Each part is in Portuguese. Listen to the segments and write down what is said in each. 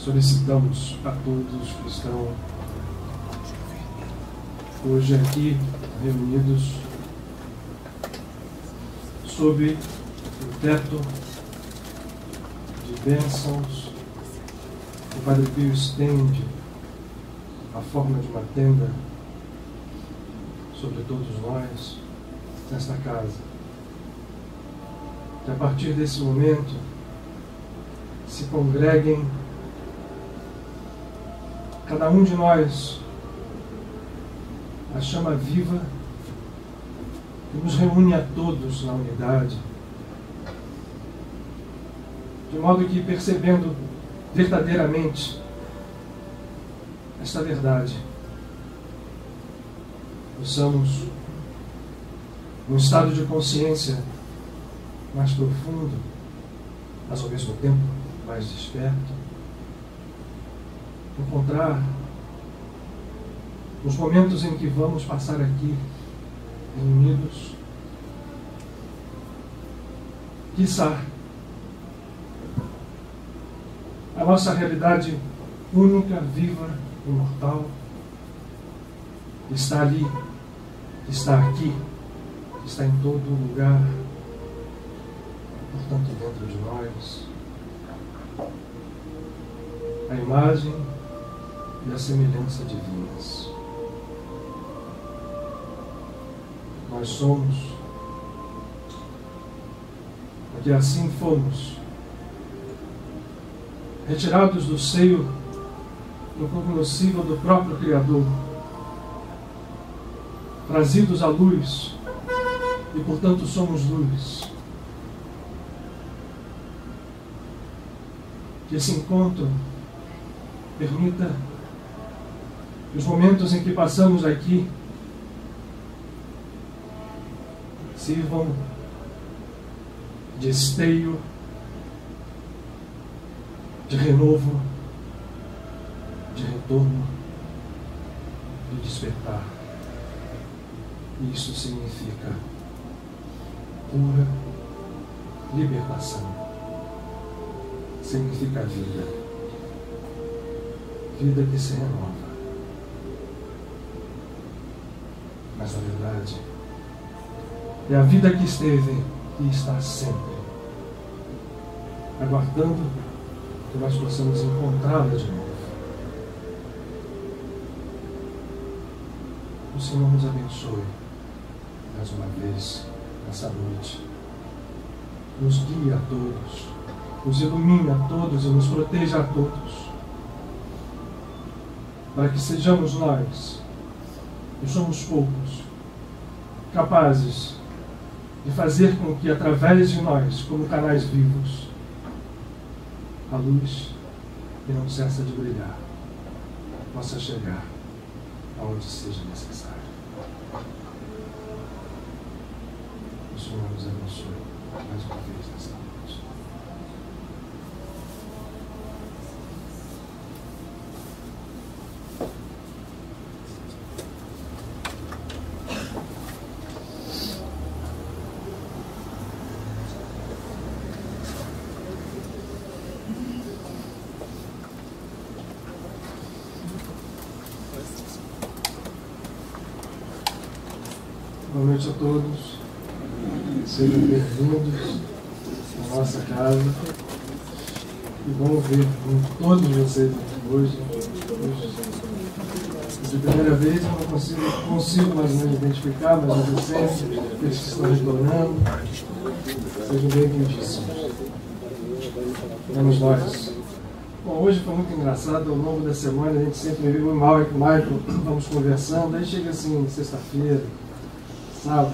solicitamos a todos que estão hoje aqui reunidos sob o teto de bênçãos. O Padre Pio estende a forma de uma tenda sobre todos nós nesta casa. Que a partir desse momento se congreguem cada um de nós a chama viva que nos reúne a todos na unidade, de modo que, percebendo verdadeiramente esta verdade, possamos, num estado de consciência mais profundo, mas ao mesmo tempo mais desperto, encontrar os momentos em que vamos passar aqui reunidos, quiçá a nossa realidade única, viva, imortal, está ali, está aqui, está em todo lugar, portanto dentro de nós, a imagem e a semelhança divinas. Nós somos, porque assim fomos, retirados do seio incognoscível do próprio Criador, trazidos à luz, e portanto somos luz. Que esse encontro permita que os momentos em que passamos aqui sirvam de esteio, de renovo, de retorno, de despertar. Isso significa pura libertação. Significa vida. Vida que se renova. Mas, na verdade, é a vida que esteve e está sempre aguardando que nós possamos encontrá-la de novo. O Senhor nos abençoe mais uma vez nessa noite. Nos guie a todos, nos ilumine a todos e nos proteja a todos, para que sejamos nós, que somos poucos, capazes de fazer com que, através de nós, como canais vivos, a luz que não cessa de brilhar possa chegar aonde seja necessário. O Senhor nos abençoe mais uma vez nesta noite. Boa noite a todos, sejam bem-vindos à nossa casa. Que bom ver todos vocês aqui hoje. De primeira vez eu não consigo mais ou menos identificar, mas eu sempre, aqueles que estão retornando, sejam bem-vindíssimos. Vamos nós. Bom, hoje foi muito engraçado, ao longo da semana a gente sempre me viu mal com o Michael, vamos conversando, aí chega assim, sexta-feira, sábado,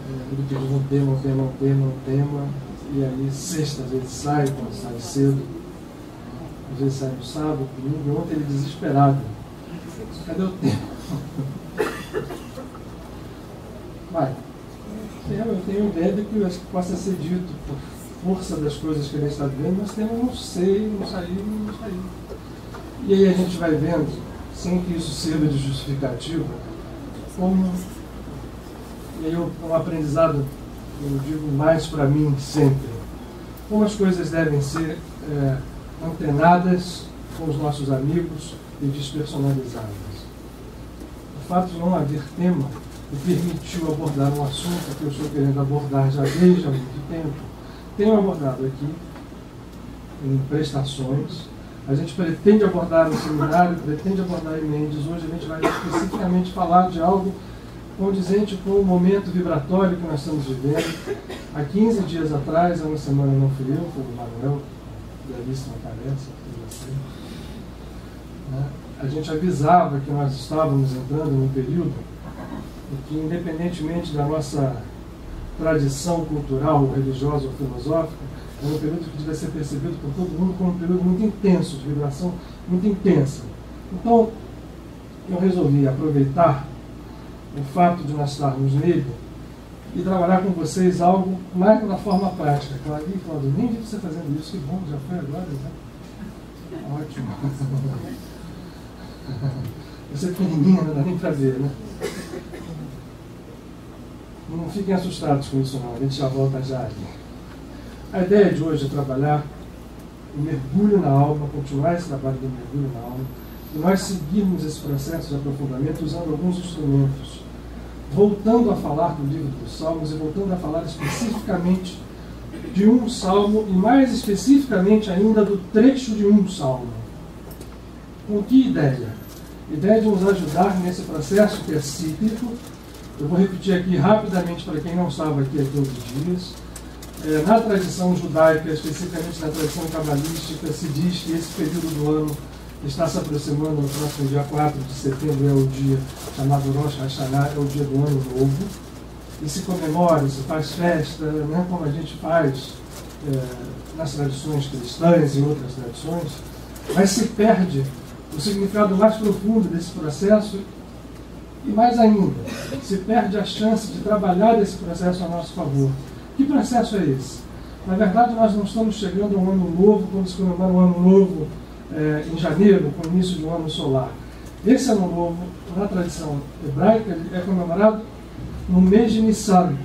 ele pediu um tema, e aí sexta às vezes sai, quando sai cedo, às vezes sai no sábado, domingo, e ontem ele desesperado. Cadê o tema? Vai. Eu tenho ideia de que possa ser dito por força das coisas que ele está vendo, mas tema não sei, não saiu. E aí a gente vai vendo, sem que isso sirva de justificativa, como, e aí um aprendizado, eu digo mais para mim sempre, como as coisas devem ser antenadas com os nossos amigos e despersonalizadas. O fato de não haver tema me permitiu abordar um assunto que eu estou querendo abordar já desde há muito tempo. Tenho abordado aqui em prestações. A gente pretende abordar no seminário, pretende abordar em Mendes. Hoje a gente vai especificamente falar de algo condizente com o momento vibratório que nós estamos vivendo. Há 15 dias atrás, há uma semana não fui eu, foi o Manuel, belíssima cabeça, a gente avisava que nós estávamos entrando num período em que, independentemente da nossa tradição cultural, religiosa ou filosófica, é um período que deve ser percebido por todo mundo como um período muito intenso, de vibração muito intensa. Então, eu resolvi aproveitar o fato de nós estarmos nele e trabalhar com vocês algo mais na forma prática. Clarinha, Cláudio, nem vi você fazendo isso, que bom, já foi agora, né? Ótimo. Você é pequenininha, não dá nem pra ver, né? Não fiquem assustados com isso não, a gente já volta já aqui. A ideia de hoje é trabalhar o mergulho na alma, continuar esse trabalho do mergulho na alma, e nós seguirmos esse processo de aprofundamento usando alguns instrumentos, voltando a falar do livro dos Salmos e voltando a falar especificamente de um salmo e mais especificamente ainda do trecho de um salmo. Com que ideia? Ideia de nos ajudar nesse processo que é cíclico. Eu vou repetir aqui rapidamente para quem não estava aqui todos os dias. Na tradição judaica, especificamente na tradição cabalística, se diz que esse período do ano está se aproximando. No próximo dia 4 de setembro é o dia chamado Rosh Hashanah, é o dia do Ano Novo, e se comemora, se faz festa, né, como a gente faz nas tradições cristãs e outras tradições, mas se perde o significado mais profundo desse processo e, mais ainda, se perde a chance de trabalhar esse processo a nosso favor. Que processo é esse? Na verdade, nós não estamos chegando a um ano novo quando se comemora um ano novo em janeiro, com o início de um ano solar. Esse ano novo, na tradição hebraica, é comemorado no mês de Nissan.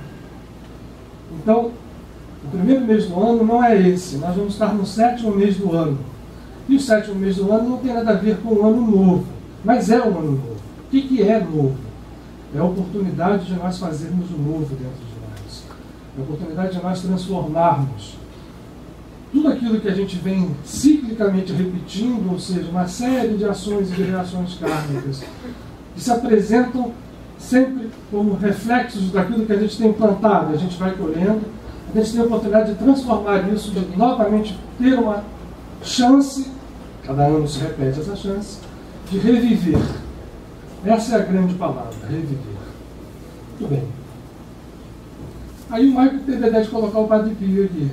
Então, o primeiro mês do ano não é esse, nós vamos estar no 7º mês do ano. E o 7º mês do ano não tem nada a ver com o ano novo, mas é um ano novo. O que é novo? É a oportunidade de nós fazermos o novo dentro de nós. É a oportunidade de nós transformarmos tudo aquilo que a gente vem ciclicamente repetindo, ou seja, uma série de ações e de reações kármicas, que se apresentam sempre como reflexos daquilo que a gente tem plantado, a gente vai colhendo, a gente tem a oportunidade de transformar isso, de novamente ter uma chance, cada ano se repete essa chance, de reviver. Essa é a grande palavra, reviver. Muito bem. Aí o Michael teve a ideia de colocar o Padre Pio aqui.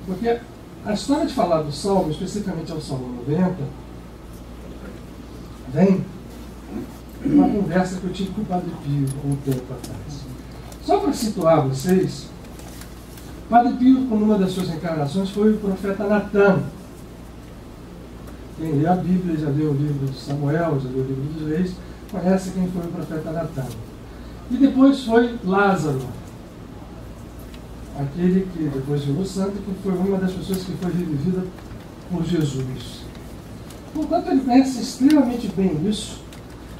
Porque a história de falar do Salmo, especificamente ao Salmo 90, vem de uma conversa que eu tive com o Padre Pio há um tempo atrás. Só para situar vocês, o Padre Pio, como uma das suas encarnações, foi o profeta Natan. Quem lê a Bíblia, já leu o livro de Samuel, já leu o livro dos Reis, conhece quem foi o profeta Natan. E depois foi Lázaro, aquele que depois virou santo, que foi uma das pessoas que foi revivida por Jesus. Portanto, ele conhece extremamente bem isso,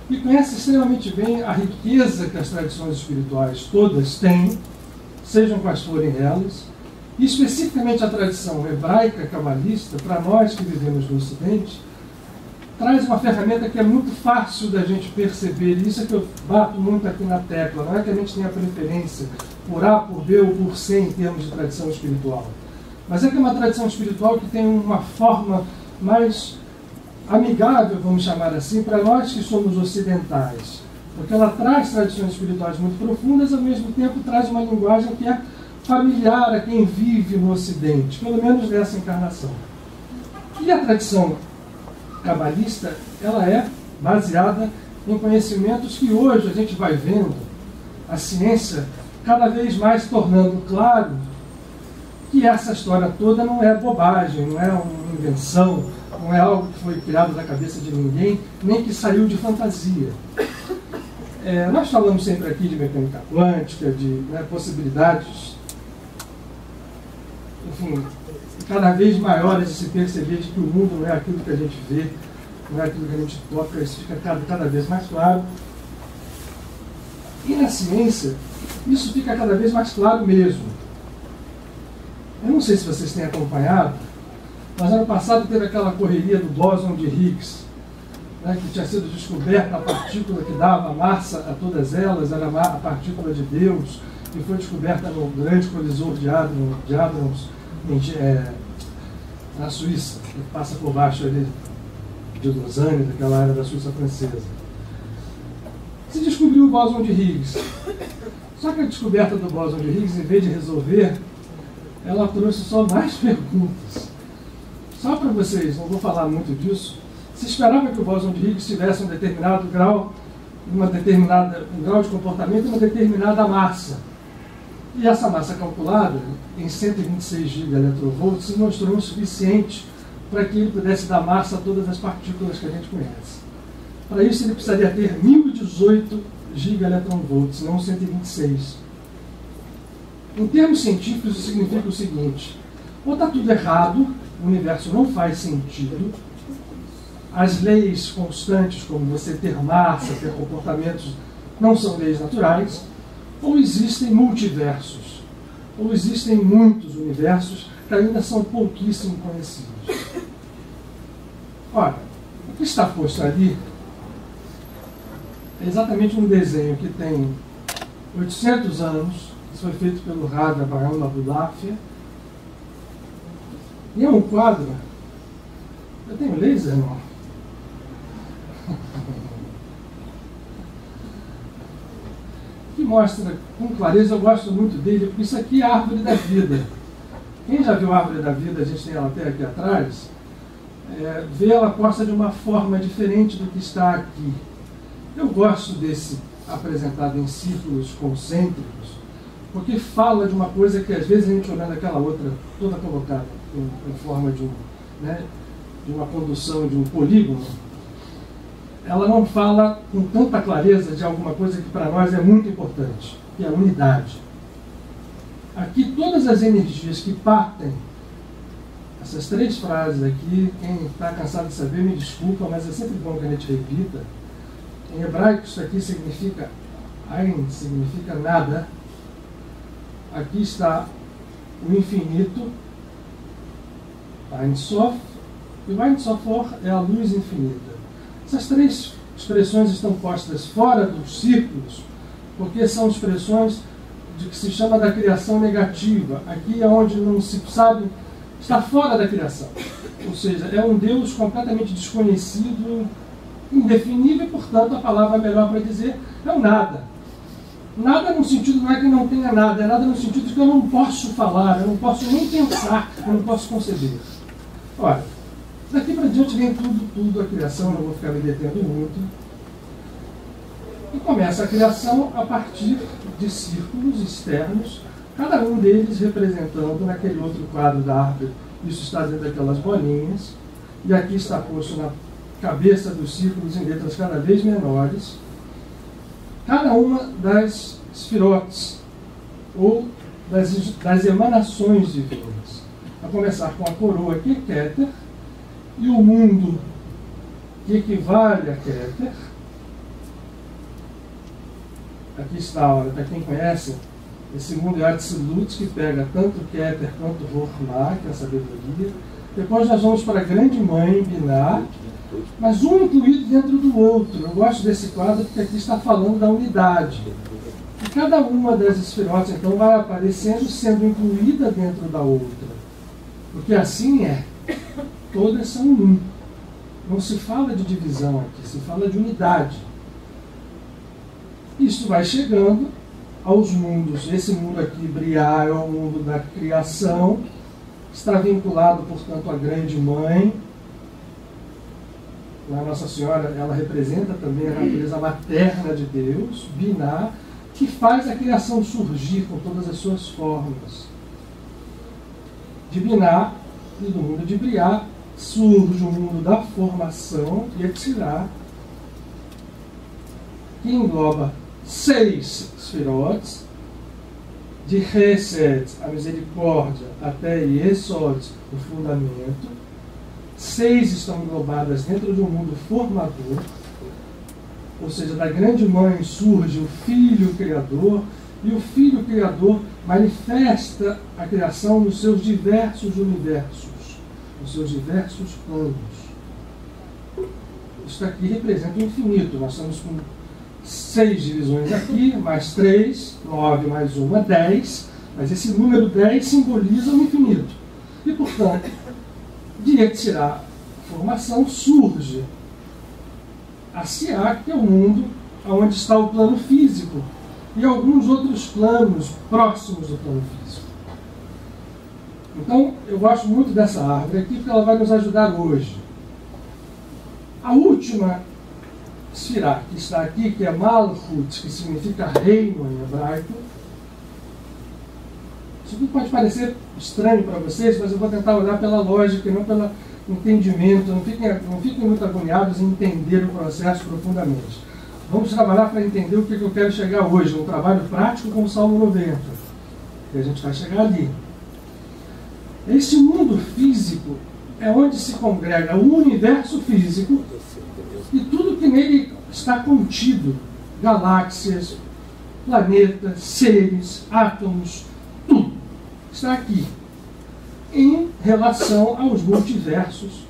e conhece extremamente bem a riqueza que as tradições espirituais todas têm, sejam quais forem elas, e especificamente a tradição hebraica, cabalista, para nós que vivemos no Ocidente, traz uma ferramenta que é muito fácil da gente perceber, e isso é que eu bato muito aqui na tecla. Não é que a gente tenha preferência por A, por B ou por C em termos de tradição espiritual, mas é que é uma tradição espiritual que tem uma forma mais amigável, vamos chamar assim, para nós que somos ocidentais, porque ela traz tradições espirituais muito profundas, ao mesmo tempo traz uma linguagem que é familiar a quem vive no Ocidente, pelo menos nessa encarnação. E a tradição cabalista, ela é baseada em conhecimentos que hoje a gente vai vendo a ciência cada vez mais tornando claro que essa história toda não é bobagem, não é uma invenção, não é algo que foi criado da cabeça de ninguém, nem que saiu de fantasia. Nós falamos sempre aqui de mecânica quântica, de possibilidades, enfim, cada vez maiores de se perceber de que o mundo não é aquilo que a gente vê, não é aquilo que a gente toca, isso fica cada vez mais claro. E na ciência, isso fica cada vez mais claro mesmo. Eu não sei se vocês têm acompanhado, mas ano passado teve aquela correria do bóson de Higgs, né, que tinha sido descoberta a partícula que dava massa a todas elas, era a partícula de Deus, que foi descoberta no grande colisor de Hadrons, na Suíça, que passa por baixo ali de Lausanne, daquela área da Suíça francesa. Se descobriu o bóson de Higgs. Só que a descoberta do bóson de Higgs, em vez de resolver, ela trouxe só mais perguntas. Só para vocês, não vou falar muito disso, se esperava que o bóson de Higgs tivesse um determinado grau, um grau de comportamento e uma determinada massa. E essa massa calculada, em 126 gigaelectronvolts, se mostrou o suficiente para que ele pudesse dar massa a todas as partículas que a gente conhece. Para isso, ele precisaria ter 1018 gigaelectronvolts, não 126. Em termos científicos, isso significa o seguinte: ou está tudo errado, o universo não faz sentido, as leis constantes, como você ter massa, ter comportamentos, não são leis naturais, ou existem multiversos, ou existem muitos universos que ainda são pouquíssimo conhecidos. Ora, o que está posto ali é exatamente um desenho que tem 800 anos, isso foi feito pelo Radha Abraham Abulafia, e é um quadro. Eu tenho laser, não? Que mostra com clareza, eu gosto muito dele, porque isso aqui é a árvore da vida. Quem já viu a árvore da vida, a gente tem ela até aqui atrás, vê ela posta de uma forma diferente do que está aqui. Eu gosto desse apresentado em círculos concêntricos, porque fala de uma coisa que às vezes a gente olhando aquela outra, toda colocada em forma de uma condução de um polígono, ela não fala com tanta clareza de alguma coisa que para nós é muito importante, que é a unidade. Aqui todas as energias que partem, essas três frases aqui, quem está cansado de saber me desculpa, mas é sempre bom que a gente repita. Em hebraico isso aqui significa Ein, significa nada. Aqui está o infinito, Ein Sof, e o Ein Sofor é a luz infinita. Essas três expressões estão postas fora dos círculos, porque são expressões de que se chama da criação negativa. Aqui é onde não se sabe, está fora da criação. Ou seja, é um Deus completamente desconhecido, indefinível, e, portanto, a palavra melhor para dizer é o nada. Nada no sentido não é que não tenha nada, é nada no sentido de que eu não posso falar, eu não posso nem pensar, eu não posso conceber. Olha, daqui para diante vem tudo a criação, não vou ficar me detendo muito. E começa a criação a partir de círculos externos, cada um deles representando naquele outro quadro da árvore, isso está dentro daquelas bolinhas, e aqui está posto na cabeça dos círculos em letras cada vez menores, cada uma das esfirotes, ou das emanações divinas. A começar com a coroa, que é Keter, e o mundo, que equivale a Keter. Aqui está, olha, para quem conhece, esse mundo é Atzilut, que pega tanto Keter quanto Rohma, que é a sabedoria. Depois nós vamos para a grande mãe, Binah, mas um incluído dentro do outro. Eu gosto desse quadro porque aqui está falando da unidade. E cada uma das esfirotes, então, vai aparecendo sendo incluída dentro da outra. Porque assim é. Todas são um. Não se fala de divisão aqui, se fala de unidade. Isso vai chegando aos mundos. Esse mundo aqui, Briá, é o mundo da criação. Está vinculado, portanto, à grande mãe. A Nossa Senhora, ela representa também a natureza materna de Deus, Binah, que faz a criação surgir com todas as suas formas. De Binah e do mundo de Briá surge o mundo da formação, Yetzirah, que engloba 6 esfirotes, de Hesed, a misericórdia, até Yesod, o fundamento. 6 estão englobadas dentro de um mundo formador, ou seja, da grande mãe surge o Filho Criador, e o Filho Criador manifesta a criação nos seus diversos universos, nos seus diversos planos. Isso aqui representa o infinito. Nós estamos com 6 divisões aqui, mais 3, 9 mais 1, 10, mas esse número 10 simboliza o infinito. E, portanto, de Yetzirah, formação, surge a Siá, que é o mundo onde está o plano físico, e alguns outros planos próximos do plano físico. Então, eu gosto muito dessa árvore aqui, porque ela vai nos ajudar hoje. A última Sfirá, que está aqui, que é Malchut, que significa reino em hebraico. Isso aqui pode parecer estranho para vocês, mas eu vou tentar olhar pela lógica e não pelo entendimento. Não fiquem muito agoniados em entender o processo profundamente. Vamos trabalhar para entender o que eu quero chegar hoje, um trabalho prático com o Salmo 90. E a gente vai chegar ali. Esse mundo físico é onde se congrega o universo físico e tudo que nele está contido, galáxias, planetas, seres, átomos, tudo está aqui, em relação aos multiversos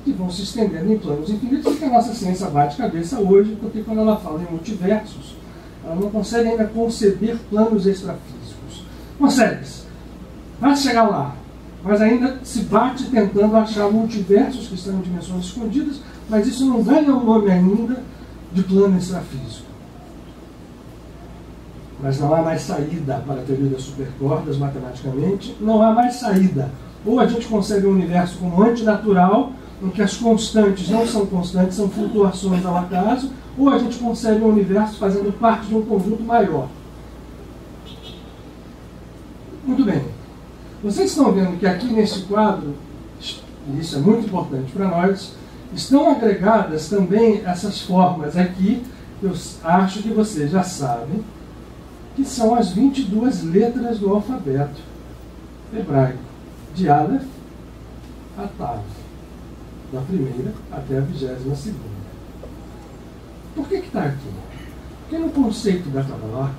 que vão se estendendo em planos infinitos, e que a nossa ciência bate cabeça hoje, porque quando ela fala em multiversos, ela não consegue ainda conceber planos extrafísicos. Consegue-se, vai chegar lá, mas ainda se bate tentando achar multiversos que estão em dimensões escondidas, mas isso não ganha o nome ainda de plano extrafísico. Mas não há mais saída para a teoria das supercordas, matematicamente, não há mais saída. Ou a gente concebe um universo como antinatural, em que as constantes não são constantes, são flutuações ao acaso, ou a gente concebe um universo fazendo parte de um conjunto maior. Muito bem. Vocês estão vendo que aqui nesse quadro, e isso é muito importante para nós, estão agregadas também essas formas aqui, que eu acho que vocês já sabem, que são as 22 letras do alfabeto hebraico, de Aleph a Tav, da primeira até a 22ª. Por que está aqui? Porque no conceito da Kabbalah,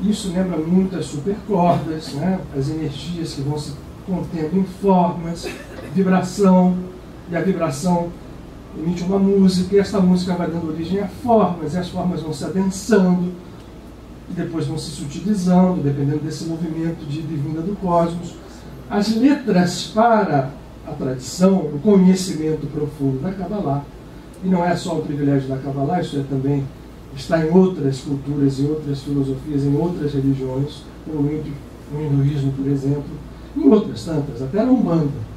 isso lembra muito as supercordas, né? As energias que vão se contendo em formas, vibração, e a vibração emite uma música, e esta música vai dando origem a formas, e as formas vão se adensando, e depois vão se sutilizando, dependendo desse movimento de ida e vinda do cosmos. As letras para a tradição, o conhecimento profundo da Kabbalah, e não é só o privilégio da Kabbalah, isso é também está em outras culturas, em outras filosofias, em outras religiões, como o hinduísmo, por exemplo, em outras tantas, até na Umbanda.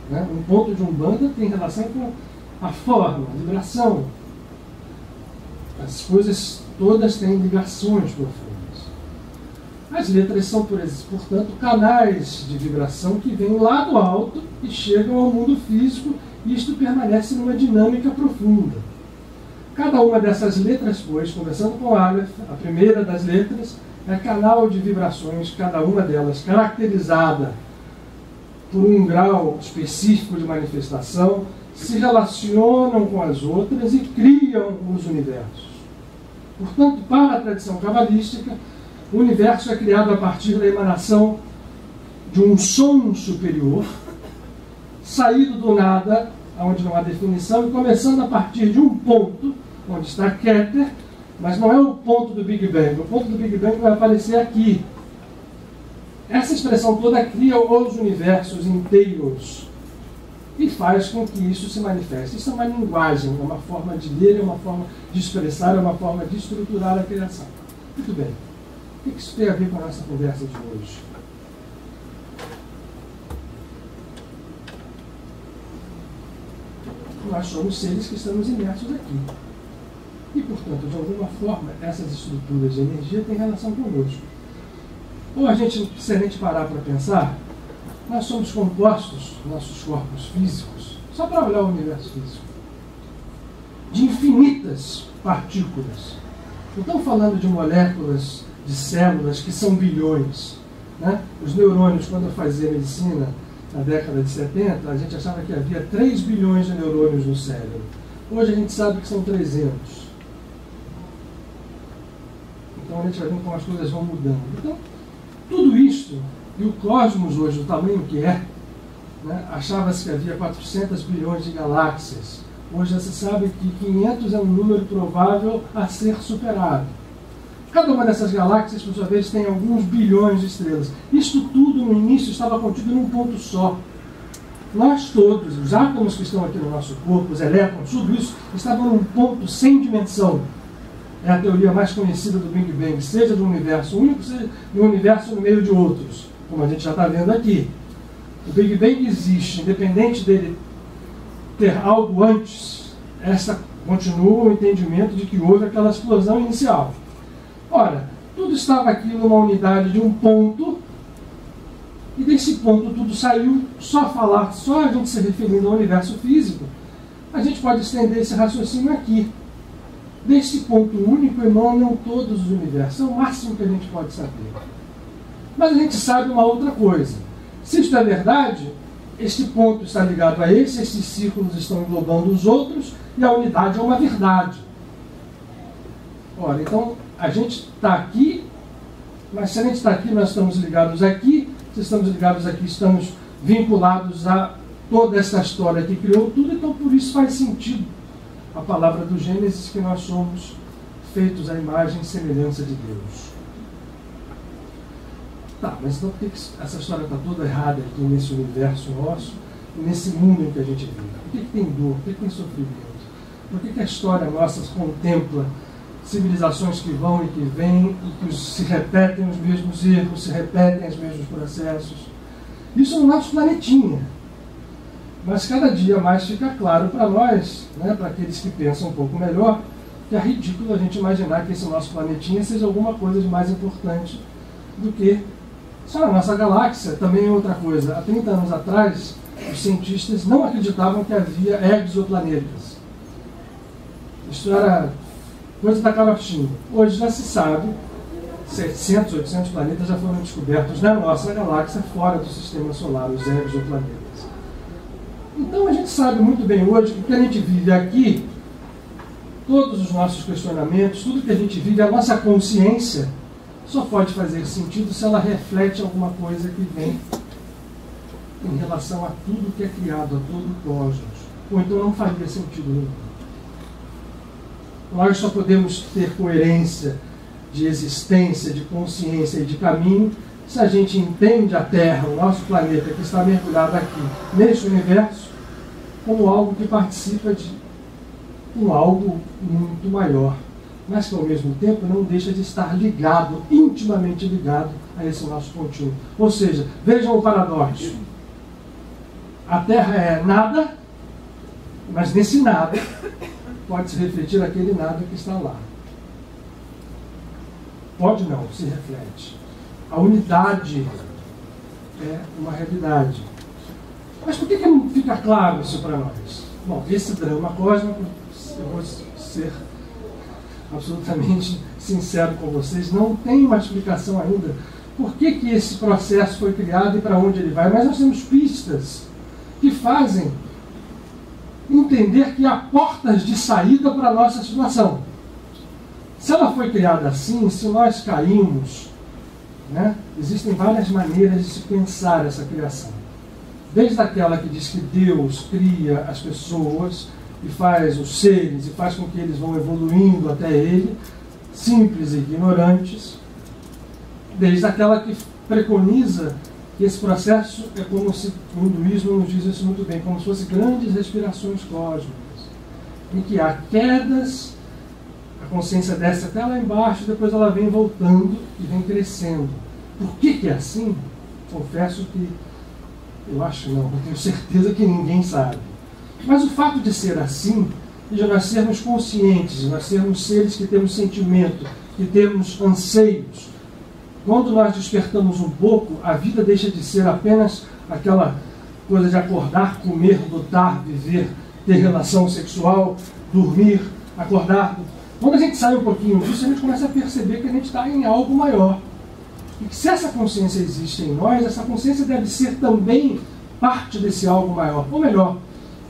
Né? Um ponto de Umbanda tem relação com a forma, a vibração. As coisas todas têm ligações profundas. As letras são, portanto, canais de vibração que vêm lá do alto e chegam ao mundo físico, e isto permanece numa dinâmica profunda. Cada uma dessas letras, pois, começando com Aleph, a primeira das letras, é canal de vibrações, cada uma delas caracterizada por um grau específico de manifestação, se relacionam com as outras e criam os universos. Portanto, para a tradição cabalística, o universo é criado a partir da emanação de um som superior, saído do nada, onde não há definição, e começando a partir de um ponto, onde está Keter, mas não é o ponto do Big Bang. O ponto do Big Bang vai aparecer aqui. Essa expressão toda cria os universos inteiros e faz com que isso se manifeste. Isso é uma linguagem, é uma forma de ler, é uma forma de expressar, é uma forma de estruturar a criação. Muito bem. O que isso tem a ver com a nossa conversa de hoje? Nós somos seres que estamos imersos aqui. E, portanto, de alguma forma, essas estruturas de energia têm relação conosco. Ou a gente, se a gente parar para pensar, nós somos compostos, nossos corpos físicos, só para olhar o universo físico, de infinitas partículas. Não estamos falando de moléculas de células, que são bilhões. Né? Os neurônios, quando eu fazia medicina, na década de 70, a gente achava que havia 3 bilhões de neurônios no cérebro. Hoje a gente sabe que são 300. Então a gente vai vendo como as coisas vão mudando. Então, tudo isso, e o cosmos hoje, o tamanho que é, né, achava-se que havia 400 bilhões de galáxias. Hoje já se sabe que 500 é um número provável a ser superado. Cada uma dessas galáxias, por sua vez, tem alguns bilhões de estrelas. Isto tudo, no início, estava contido num ponto só. Nós todos, os átomos que estão aqui no nosso corpo, os elétrons, tudo isso, estavam num ponto sem dimensão. É a teoria mais conhecida do Big Bang, seja de um universo único, seja de um universo no meio de outros, como a gente já está vendo aqui. O Big Bang existe, independente dele ter algo antes, essa continua o entendimento de que houve aquela explosão inicial. Ora, tudo estava aqui numa unidade de um ponto, e desse ponto tudo saiu. Só a gente se referindo ao universo físico, a gente pode estender esse raciocínio aqui. Desse ponto único emanam todos os universos. É o máximo que a gente pode saber. Mas a gente sabe uma outra coisa. Se isto é verdade, este ponto está ligado a esse, esses círculos estão englobando os outros, e a unidade é uma verdade. Ora, então, a gente está aqui, mas se a gente está aqui, nós estamos ligados aqui. Se estamos ligados aqui, estamos vinculados a toda essa história que criou tudo, então por isso faz sentido a palavra do Gênesis, que nós somos feitos à imagem e semelhança de Deus. Tá, mas então por que essa história está toda errada aqui nesse universo nosso, nesse mundo em que a gente vive? Por que tem dor? Por que tem sofrimento? Por que a história nossa contempla civilizações que vão e que vêm, e que se repetem os mesmos erros, se repetem os mesmos processos? Isso no nosso planetinha. Mas cada dia mais fica claro para nós, né, para aqueles que pensam um pouco melhor, que é ridículo a gente imaginar que esse nosso planetinha seja alguma coisa de mais importante do que só a nossa galáxia. Também é outra coisa. Há 30 anos atrás, os cientistas não acreditavam que havia exoplanetas. Isso era coisa da carochinha. Hoje já se sabe, 700, 800 planetas já foram descobertos na nossa galáxia, fora do sistema solar, os exoplanetas. Então a gente sabe muito bem hoje que o que a gente vive aqui, todos os nossos questionamentos, tudo que a gente vive, a nossa consciência, só pode fazer sentido se ela reflete alguma coisa que vem em relação a tudo que é criado, a todo o cosmos. Ou então não faria sentido nenhum. Nós só podemos ter coerência de existência, de consciência e de caminho se a gente entende a Terra, o nosso planeta, que está mergulhado aqui neste universo, como algo que participa de um algo muito maior, mas que ao mesmo tempo não deixa de estar ligado, intimamente ligado a esse nosso contínuo. Ou seja, vejam o paradoxo. A Terra é nada, mas nesse nada pode se refletir aquele nada que está lá. Pode não, se reflete. A unidade é uma realidade. Mas por que não fica claro isso para nós? Bom, esse drama cósmico, eu vou ser absolutamente sincero com vocês, não tem uma explicação ainda por que esse processo foi criado e para onde ele vai, mas nós temos pistas que fazem entender que há portas de saída para a nossa situação. Se ela foi criada assim, se nós caímos, né, existem várias maneiras de se pensar essa criação. Desde aquela que diz que Deus cria as pessoas e faz os seres e faz com que eles vão evoluindo até Ele, simples e ignorantes, desde aquela que preconiza que esse processo é como se, o hinduísmo nos diz isso muito bem, como se fossem grandes respirações cósmicas, em que há quedas, a consciência desce até lá embaixo, depois ela vem voltando e vem crescendo. Por que é assim? Confesso que eu acho não, eu tenho certeza que ninguém sabe. Mas o fato de ser assim, e de nós sermos conscientes, de nós sermos seres que temos sentimento, que temos anseios, quando nós despertamos um pouco, a vida deixa de ser apenas aquela coisa de acordar, comer, lutar, viver, ter relação sexual, dormir, acordar, Quando a gente sai um pouquinho disso, a gente começa a perceber que a gente está em algo maior. E que se essa consciência existe em nós, essa consciência deve ser também parte desse algo maior. Ou melhor,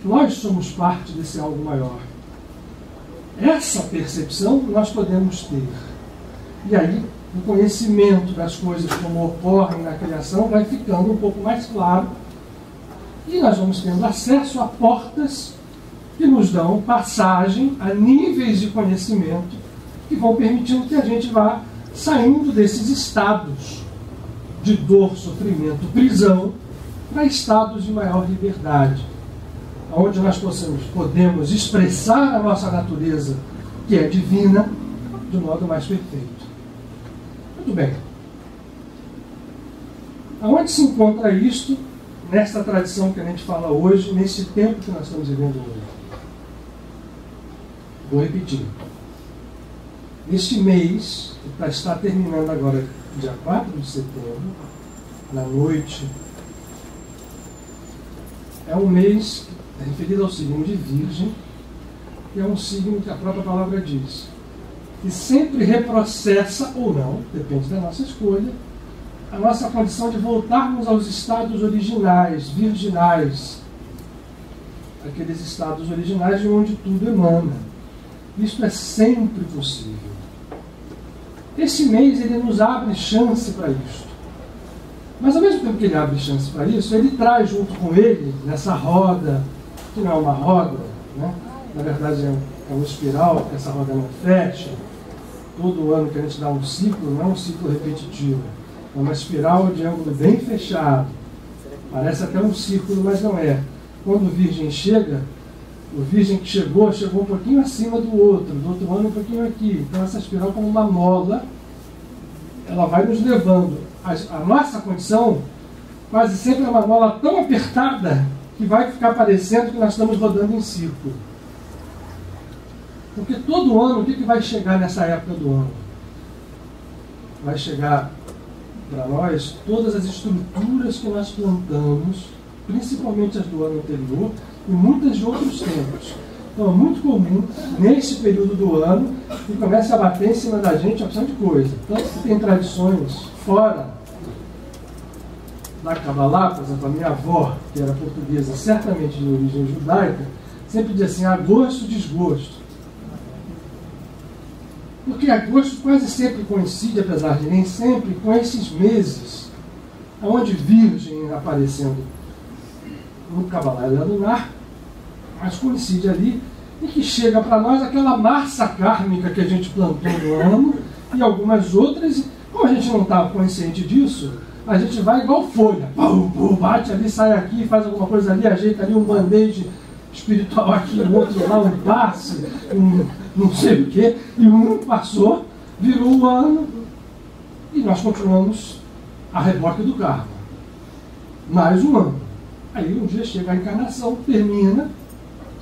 nós somos parte desse algo maior. Essa percepção nós podemos ter. E aí, o conhecimento das coisas como ocorrem na criação vai ficando um pouco mais claro. E nós vamos tendo acesso a portas que nos dão passagem a níveis de conhecimento que vão permitindo que a gente vá saindo desses estados de dor, sofrimento, prisão, para estados de maior liberdade, onde nós podemos expressar a nossa natureza, que é divina, de modo mais perfeito. Muito bem. Aonde se encontra isto nesta tradição que a gente fala hoje, nesse tempo que nós estamos vivendo hoje? Vou repetir. Este mês, que está terminando agora, dia 4 de setembro, na noite, é um mês referido ao signo de Virgem, que é um signo que a própria palavra diz, que sempre reprocessa ou não, depende da nossa escolha, a nossa condição de voltarmos aos estados originais, virginais, aqueles estados originais de onde tudo emana. Isso é sempre possível. Esse mês ele nos abre chance para isso. Mas ao mesmo tempo que ele abre chance para isso, ele traz junto com ele, nessa roda, que não é uma roda, né? Na verdade é uma espiral, que essa roda não fecha. Todo ano que a gente dá um ciclo, não é um ciclo repetitivo. É uma espiral de ângulo bem fechado. Parece até um círculo, mas não é. Quando o Virgem chega, o Virgem que chegou um pouquinho acima do outro ano um pouquinho aqui. Então essa espiral, como uma mola, ela vai nos levando. A nossa condição quase sempre é uma mola tão apertada que vai ficar parecendo que nós estamos rodando em círculo. Porque todo ano, o que vai chegar nessa época do ano? Vai chegar para nós todas as estruturas que nós plantamos, principalmente as do ano anterior, e muitas de outros tempos. Então é muito comum, nesse período do ano, que comece a bater em cima da gente uma opção de coisa. Tanto que tem tradições fora da Kabbalah, por exemplo, a minha avó, que era portuguesa, certamente de origem judaica, sempre dizia assim, agosto, desgosto. Porque agosto quase sempre coincide, apesar de nem sempre, com esses meses, onde Virgem aparecendo no Kabbalah lunar, mas coincide ali, e que chega para nós aquela massa kármica que a gente plantou no ano, e algumas outras, como a gente não está consciente disso, a gente vai igual folha, bate ali, sai aqui, faz alguma coisa ali, ajeita ali um band-aid espiritual aqui, o outro lá, um passe, não sei o quê, e um passou, virou o ano, e nós continuamos a reboque do karma. Mais um ano. Aí um dia chega a encarnação, termina,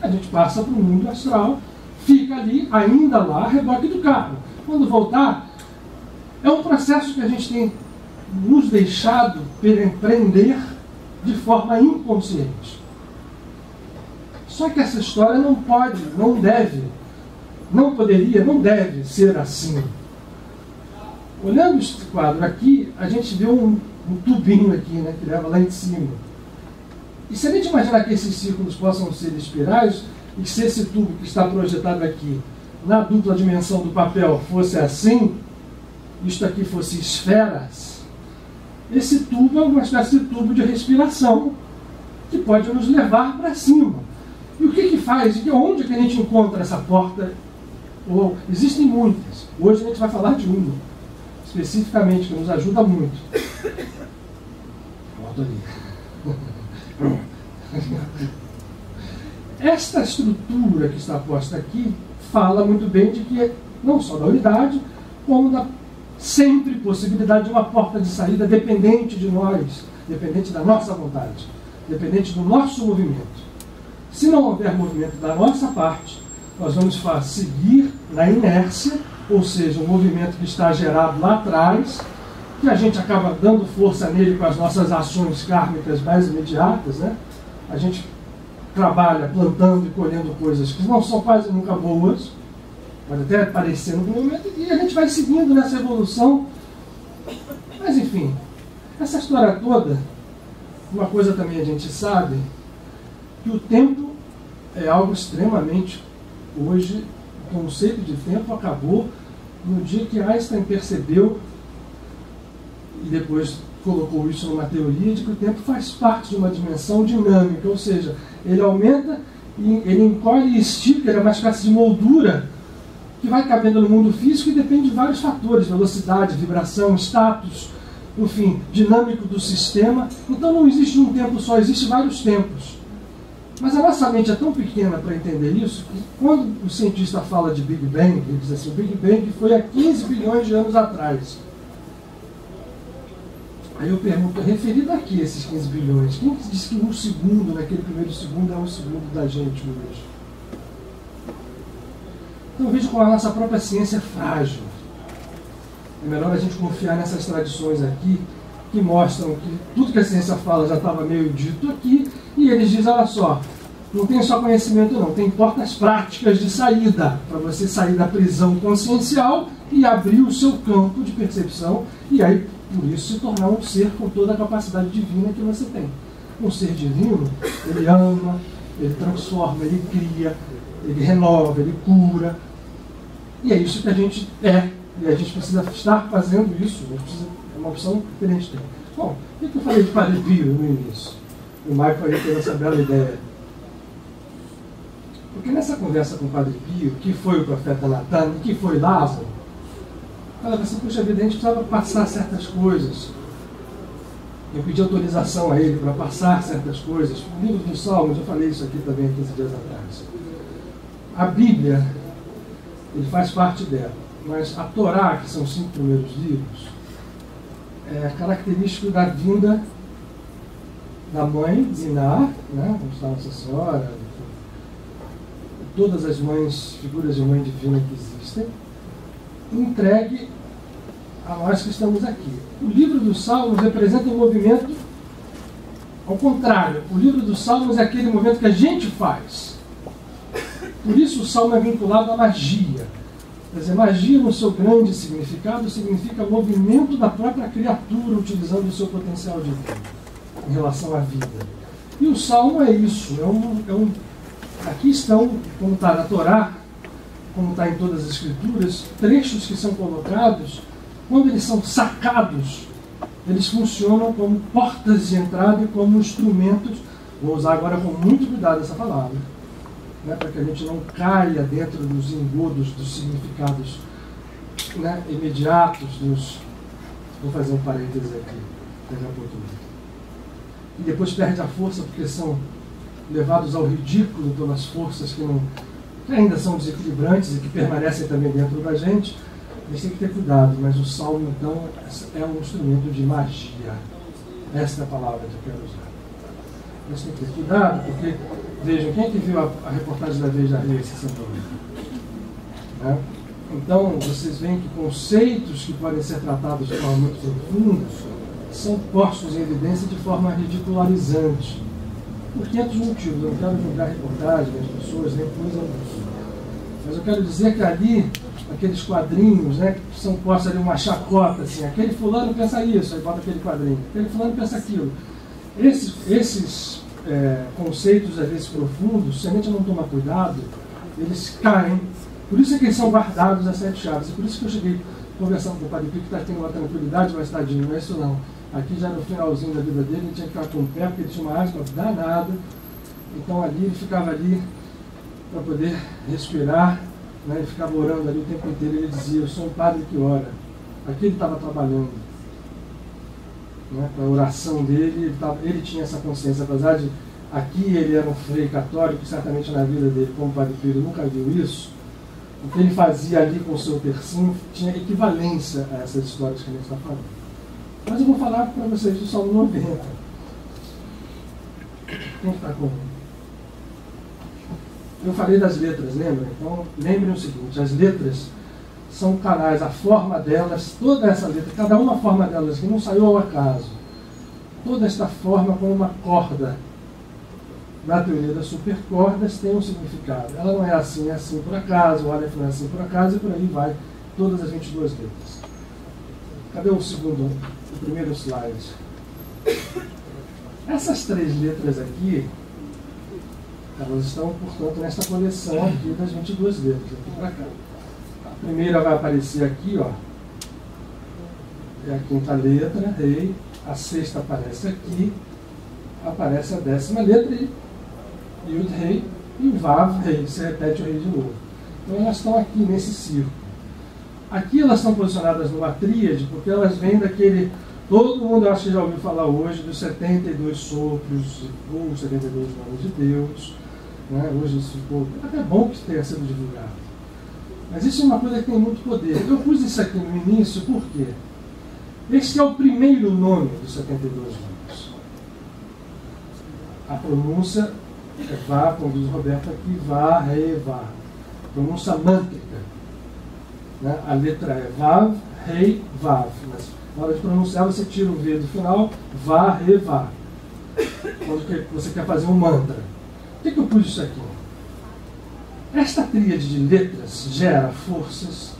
a gente passa para o mundo astral, fica ali, ainda lá, a reboque do karma. Quando voltar, é um processo que a gente tem nos deixado empreender de forma inconsciente. Só que essa história não pode, não deve, não poderia, não deve ser assim. Olhando este quadro aqui, a gente vê um tubinho aqui, né, que leva lá em cima. E se a gente imaginar que esses círculos possam ser espirais, e que se esse tubo que está projetado aqui, na dupla dimensão do papel, fosse assim, isto aqui fosse esferas, esse tubo é uma espécie de tubo de respiração que pode nos levar para cima. E o que faz? E onde que a gente encontra essa porta? Existem muitas. Hoje a gente vai falar de uma, especificamente, que nos ajuda muito. Volto ali. Esta estrutura que está posta aqui fala muito bem de que não só da unidade, como da sempre possibilidade de uma porta de saída dependente de nós, dependente da nossa vontade, dependente do nosso movimento. Se não houver movimento da nossa parte, nós vamos seguir na inércia, ou seja, um movimento que está gerado lá atrás, que a gente acaba dando força nele com as nossas ações kármicas mais imediatas, né? A gente trabalha plantando e colhendo coisas que não são quase nunca boas, Pode até parecer no momento, e a gente vai seguindo nessa evolução. Mas enfim, essa história toda, uma coisa também a gente sabe, que o tempo é algo extremamente, hoje, o conceito de tempo acabou no dia que Einstein percebeu, e depois colocou isso numa teoria, de que o tempo faz parte de uma dimensão dinâmica, ou seja, ele aumenta, ele encolhe e estica, ele é uma espécie de moldura que vai cabendo no mundo físico e depende de vários fatores, velocidade, vibração, status, enfim, dinâmico do sistema. Então não existe um tempo só, existem vários tempos. Mas a nossa mente é tão pequena para entender isso, que quando o cientista fala de Big Bang, ele diz assim, o Big Bang foi há 15 bilhões de anos atrás. Aí eu pergunto, referido a que esses 15 bilhões? Quem disse que um segundo, naquele primeiro segundo, é um segundo da gente hoje? Então veja como a nossa própria ciência é frágil. É melhor a gente confiar nessas tradições aqui, que mostram que tudo que a ciência fala já estava meio dito aqui, e eles dizem, olha só, não tem só conhecimento não, tem portas práticas de saída, para você sair da prisão consciencial e abrir o seu campo de percepção, e aí, por isso, se tornar um ser com toda a capacidade divina que você tem. Um ser divino, ele ama, ele transforma, ele cria, ele renova, ele cura, e é isso que a gente é, e a gente precisa estar fazendo isso, é uma opção que a gente tem. Bom, o que eu falei de Padre Pio no início? O Michael aí teve essa bela ideia. Porque nessa conversa com o Padre Pio, que foi o profeta Natan e que foi Lázaro, falava assim, puxa vida, a gente precisava passar certas coisas. Eu pedi autorização a ele para passar certas coisas. O livro dos Salmos, eu falei isso aqui também 15 dias atrás. A Bíblia, ele faz parte dela, mas a Torá, que são os 5 primeiros livros, é característico da vinda da mãe, Diná, né, como está Nossa Senhora, todas as mães, figuras de mãe divina que existem, entregue a nós que estamos aqui. O livro dos Salmos representa um movimento ao contrário. O livro dos Salmos é aquele movimento que a gente faz. Por isso o Salmo é vinculado à magia. Quer dizer, magia no seu grande significado significa movimento da própria criatura utilizando o seu potencial divino em relação à vida. E o Salmo é isso. Aqui estão, como está na Torá, como está em todas as Escrituras, trechos que são colocados, quando eles são sacados, eles funcionam como portas de entrada e como instrumentos. Vou usar agora com muito cuidado essa palavra, né, para que a gente não caia dentro dos engodos, dos significados, né, imediatos dos... Vou fazer um parênteses aqui, daqui a pouco. E depois perde a força porque são levados ao ridículo pelas forças que ainda são desequilibrantes e que permanecem também dentro da gente. A gente tem que ter cuidado, mas o Salmo, então, é um instrumento de magia. Esta é a palavra que eu quero usar. A gente tem que ter cuidado, porque, vejam, quem é que viu a reportagem da Veja Rio essa semana? Né? Então, vocês veem que conceitos que podem ser tratados de forma muito profunda são postos em evidência de forma ridicularizante. Por 500 motivos. Eu não quero julgar a reportagem das pessoas, nem coisa disso. Mas eu quero dizer que ali, aqueles quadrinhos, né, que são postos ali uma chacota, assim, aquele fulano pensa isso, aí bota aquele quadrinho, aquele fulano pensa aquilo. Esses conceitos, às vezes profundos, se a gente não tomar cuidado, eles caem. Por isso é que eles são guardados às 7 chaves. E por isso que eu cheguei conversando com o Padre Pio, que está tendo uma tranquilidade, mas tadinho, não é isso não. Aqui já no finalzinho da vida dele, ele tinha que ficar com o pé, porque ele tinha uma asma danada. Então ali ele ficava ali para poder respirar, né? Ele ficava orando ali o tempo inteiro. Ele dizia, eu sou um padre que ora. Aqui ele estava trabalhando, né? Para a oração dele, ele tinha essa consciência, apesar de aqui ele era um frei católico, certamente na vida dele, como Padre Pio, ele nunca viu isso. O que ele fazia ali com o seu tercinho tinha equivalência a essas histórias que a gente está falando. Mas eu vou falar para vocês do Salmo 90. Quem está com? Eu falei das letras, lembra? Então, lembrem o seguinte, as letras são canais, a forma delas, toda essa letra, cada uma forma delas, que não saiu ao acaso. Toda esta forma como uma corda na teoria das supercordas, tem um significado. Ela não é assim por acaso, o Aleph não é assim por acaso, e por aí vai todas as 22 letras. Cadê o primeiro slide? Essas 3 letras aqui, elas estão, portanto, nessa coleção aqui das 22 letras, aqui para cá. A primeira vai aparecer aqui, ó. É a 5ª letra, rei. A 6ª aparece aqui. Aparece a 10ª letra e Yud, rei. E Vav, rei. Você repete o rei de novo. Então elas estão aqui nesse círculo. Aqui elas estão posicionadas numa tríade, porque elas vêm daquele... Todo mundo, acho que já ouviu falar hoje, dos 72 sopros, ou 72 nomes de Deus. Né? Hoje isso ficou até bom que tenha sido divulgado. Mas isso é uma coisa que tem muito poder. Eu pus isso aqui no início, por quê? Este é o primeiro nome dos 72 nomes. A pronúncia é Vá, como diz o Roberto aqui, Vá, Rei, Vá. Pronúncia mântrica. Né? A letra é Vav, Rei, Vav. Mas na hora de pronunciar, você tira o V do final, Vá, Rei, Vá. Quando você quer fazer um mantra. Por que eu pus isso aqui? Esta tríade de letras gera forças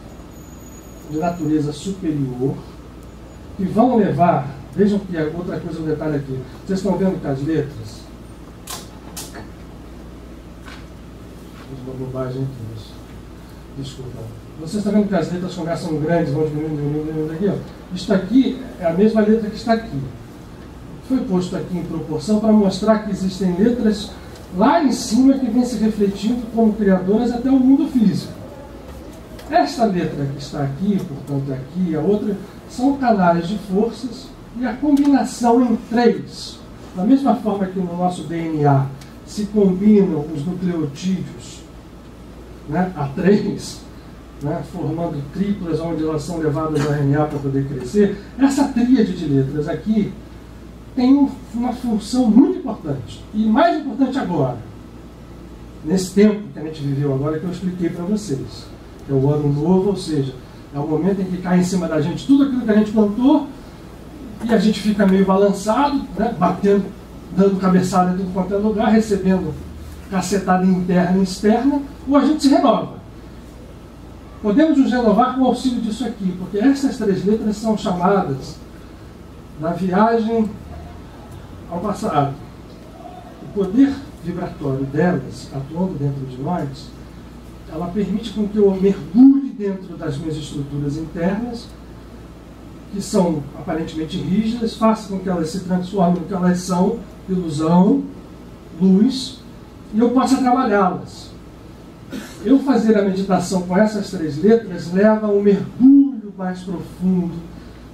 de natureza superior que vão levar, vejam que outra coisa, um detalhe aqui, vocês estão vendo que as letras, fiz uma bobagem aqui, mas, desculpa, vocês estão vendo que as letras começam grandes, vão diminuindo aqui, ó. Isto aqui é a mesma letra que está aqui, foi posto aqui em proporção para mostrar que existem letras lá em cima que vem se refletindo como criadoras até o mundo físico. Esta letra que está aqui, portanto aqui e a outra, são canais de forças e a combinação em 3, da mesma forma que no nosso DNA se combinam os nucleotídeos, né, a 3, né, formando triplas onde elas são levadas ao RNA para poder crescer, essa tríade de letras aqui tem uma função muito importante. E mais importante agora, nesse tempo que a gente viveu agora, que eu expliquei para vocês. É o ano novo, ou seja, é o momento em que cai em cima da gente tudo aquilo que a gente plantou e a gente fica meio balançado, né, batendo, dando cabeçada em tudo quanto é lugar, recebendo cacetada interna e externa, ou a gente se renova. Podemos nos renovar com o auxílio disso aqui, porque essas 3 letras são chamadas da viagem ao passado. O poder vibratório delas, atuando dentro de nós, ela permite com que eu mergulhe dentro das minhas estruturas internas, que são aparentemente rígidas, faça com que elas se transformem no que elas são, ilusão, luz, e eu possa trabalhá-las. Eu fazer a meditação com essas 3 letras leva a um mergulho mais profundo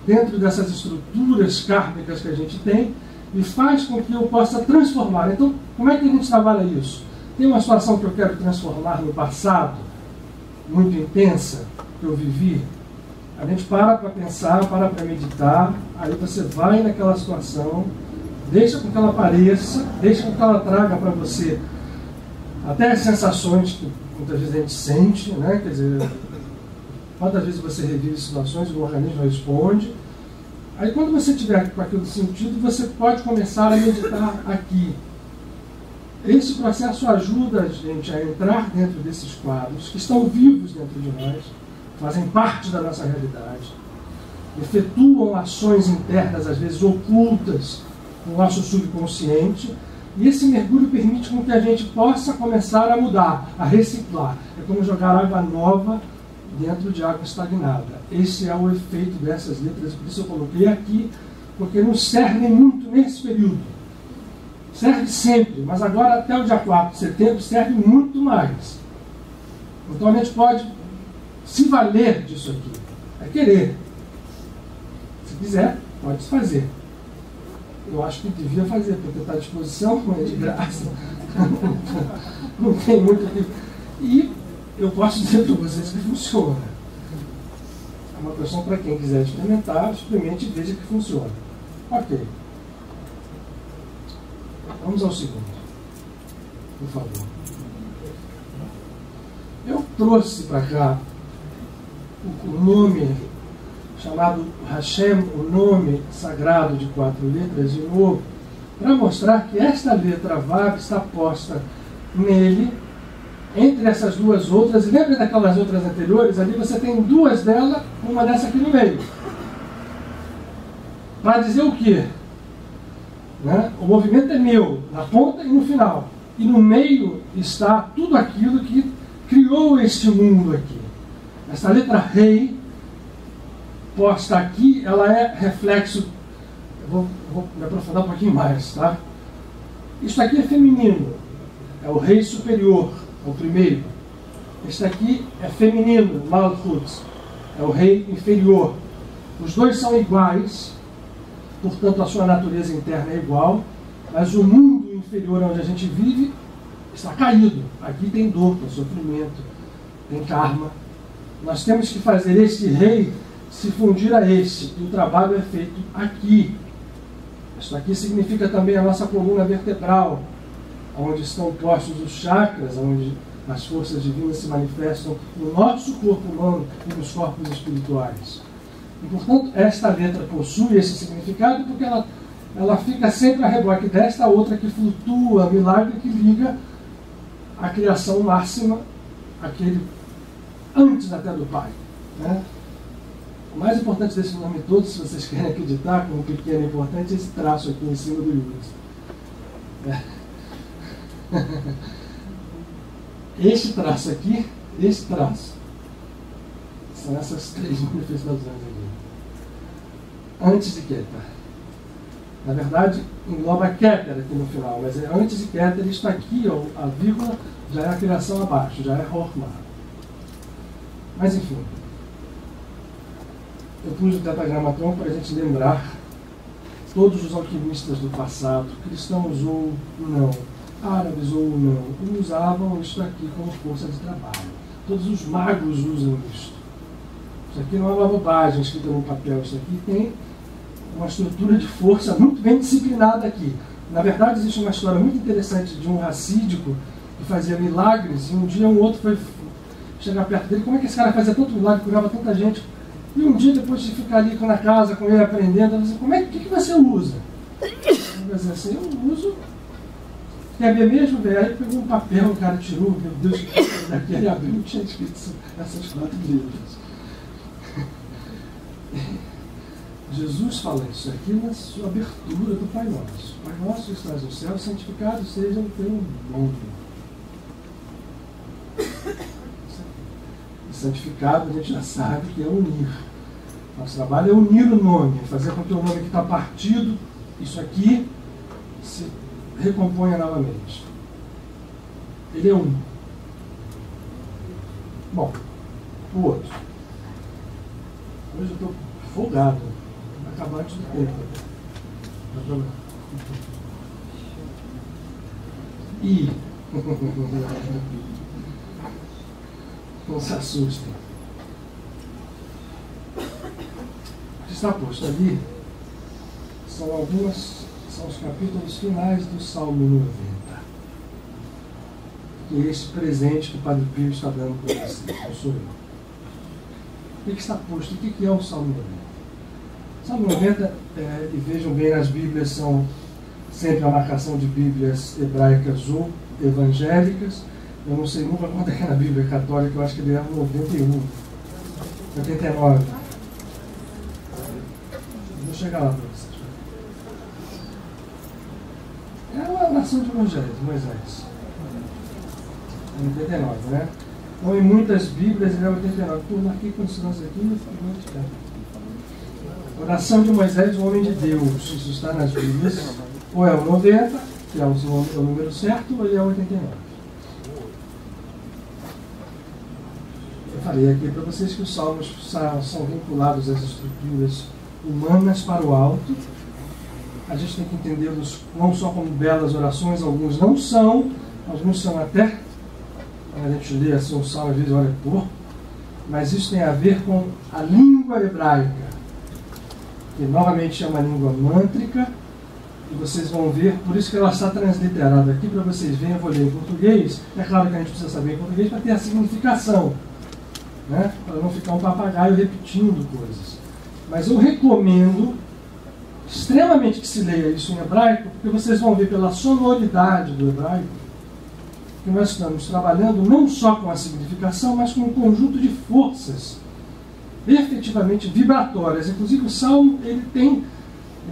dentro dessas estruturas kármicas que a gente tem, e faz com que eu possa transformar. Então, como é que a gente trabalha isso? Tem uma situação que eu quero transformar no passado, muito intensa, que eu vivi. A gente para pensar, para meditar, aí você vai naquela situação, deixa com que ela apareça, deixa com que ela traga para você até as sensações que muitas vezes a gente sente, né? Quer dizer, quantas vezes você revive situações e o organismo responde. Aí quando você tiver com aquilo sentido, você pode começar a meditar aqui. Esse processo ajuda a gente a entrar dentro desses quadros, que estão vivos dentro de nós, fazem parte da nossa realidade, efetuam ações internas, às vezes ocultas, no nosso subconsciente, e esse mergulho permite com que a gente possa começar a mudar, a reciclar. É como jogar água nova dentro de água estagnada. Esse é o efeito dessas letras, por isso eu coloquei aqui, porque nos servem muito nesse período. Serve sempre, mas agora até o dia 4 de setembro serve muito mais. Então a gente pode se valer disso aqui. É querer. Se quiser, pode se fazer. Eu acho que devia fazer, porque está à disposição, não é de graça. Não tem muito aqui. E eu posso dizer para vocês que funciona. É uma questão para quem quiser experimentar, experimente e veja que funciona. Ok. Vamos ao segundo. Por favor. Eu trouxe para cá o nome chamado Hashem, o nome sagrado de 4 letras, de novo, para mostrar que esta letra Vav está posta nele, entre essas duas outras, e lembra daquelas outras anteriores? Ali você tem duas delas, uma dessa aqui no meio. Para dizer o quê? Né? O movimento é meu, na ponta e no final. E no meio está tudo aquilo que criou este mundo aqui. Essa letra Rei, posta aqui, ela é reflexo. Vou me aprofundar um pouquinho mais, tá? Isso aqui é feminino, é o rei superior, é o primeiro. Este aqui é feminino, Malchut, é o rei inferior. Os dois são iguais, portanto a sua natureza interna é igual, mas o mundo inferior onde a gente vive está caído. Aqui tem dor, tem sofrimento, tem karma. Nós temos que fazer este rei se fundir a este, e o trabalho é feito aqui. Isso aqui significa também a nossa coluna vertebral, onde estão postos os chakras, onde as forças divinas se manifestam no nosso corpo humano e nos corpos espirituais. E, portanto, esta letra possui esse significado porque ela fica sempre a reboque desta outra que flutua, milagre que liga a criação máxima, aquele antes até do Pai. Né? O mais importante desse nome todo, se vocês querem acreditar, como pequeno e importante, é esse traço aqui em cima do Yud. Este traço aqui, esse traço, são essas três manifestações aqui. Antes de Keter. Na verdade, engloba Keter aqui no final, mas é antes de Keter, isto aqui, ó, a vírgula, já é a criação abaixo, já é Horma. Mas enfim, eu pus o tetragramatron para a gente lembrar todos os alquimistas do passado, cristãos ou não, árabes ou não, usavam isto aqui como força de trabalho. Todos os magos usam isto. Isso aqui não é uma bobagem escrita no papel, isso aqui tem uma estrutura de força muito bem disciplinada aqui. Na verdade, existe uma história muito interessante de um racídico que fazia milagres, e um dia um outro foi chegar perto dele. Como é que esse cara fazia tanto milagre, curava tanta gente? E um dia, depois de ficar ali na casa com ele aprendendo, ele disse: como é que você usa? Ele disse assim: eu uso. Quer ver mesmo? Aí ele pegou um papel, o cara tirou, meu Deus, daqui ele abriu e tinha escrito essas 4 letras. Jesus fala isso aqui na sua abertura do Pai Nosso. Pai Nosso que estás no céu, santificado seja o teu nome. E santificado a gente já sabe que é unir. Nosso trabalho é unir o nome, fazer com que o nome que está partido, isso aqui, se recomponha novamente. Ele é um. Bom, o outro. Hoje eu estou folgado. Vai acabar antes do tempo. E não se assustem. O que está posto ali são os capítulos finais do Salmo 90. E esse presente que o Padre Pio está dando para vocês, não sou eu. O que está posto? O que é o Salmo 90? O Salmo 90, e vejam bem, nas Bíblias são sempre a marcação de Bíblias hebraicas ou evangélicas. Eu não sei nunca quanto é que é na Bíblia católica, eu acho que ele é 91, 89. Vou chegar lá para vocês. É uma nação de Moisés. 89, né? Então, em muitas Bíblias ele é 89. Eu marquei com esse lance aqui, oração de Moisés, o homem de Deus. Isso está nas Bíblias. Ou é o 90, que é o número certo, ou ele é 89. Eu falei aqui para vocês que os salmos são vinculados às estruturas humanas para o alto. A gente tem que entendê-los não só como belas orações, alguns não são, alguns são até, a gente lê assim um salmo, às vezes olha, pô, mas isso tem a ver com a língua hebraica, que novamente é uma língua mântrica, e vocês vão ver, por isso que ela está transliterada aqui, para vocês verem. Eu vou ler em português. É claro que a gente precisa saber em português para ter a significação, né? Para não ficar um papagaio repetindo coisas. Mas eu recomendo, extremamente que se leia isso em hebraico, porque vocês vão ver pela sonoridade do hebraico que nós estamos trabalhando não só com a significação, mas com um conjunto de forças efetivamente vibratórias. Inclusive o Salmo, ele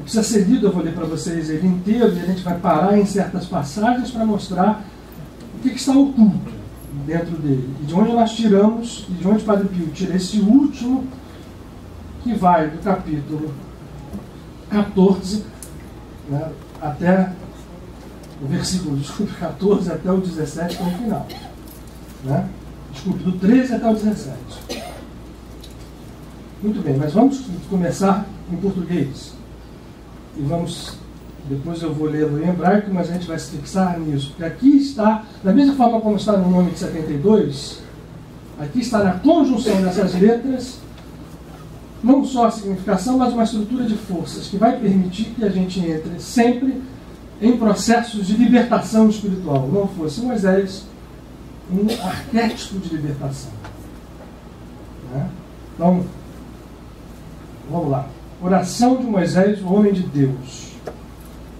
precisa ser lido, eu vou ler para vocês ele inteiro, e a gente vai parar em certas passagens para mostrar o que está oculto dentro dele, e de onde nós tiramos, e de onde Padre Pio tira esse último, que vai do capítulo 14, né, até o versículo, 14 até o 17, que é o final. Né? Do 13 até o 17. Muito bem, mas vamos começar em português. E depois eu vou lê-lo em hebraico, mas a gente vai se fixar nisso. Porque aqui está, da mesma forma como está no nome de 72, aqui está na conjunção dessas letras, não só a significação, mas uma estrutura de forças que vai permitir que a gente entre sempre em processos de libertação espiritual. Não fosse Moisés um arquétipo de libertação. Né? Então, vamos lá. Oração de Moisés, o homem de Deus.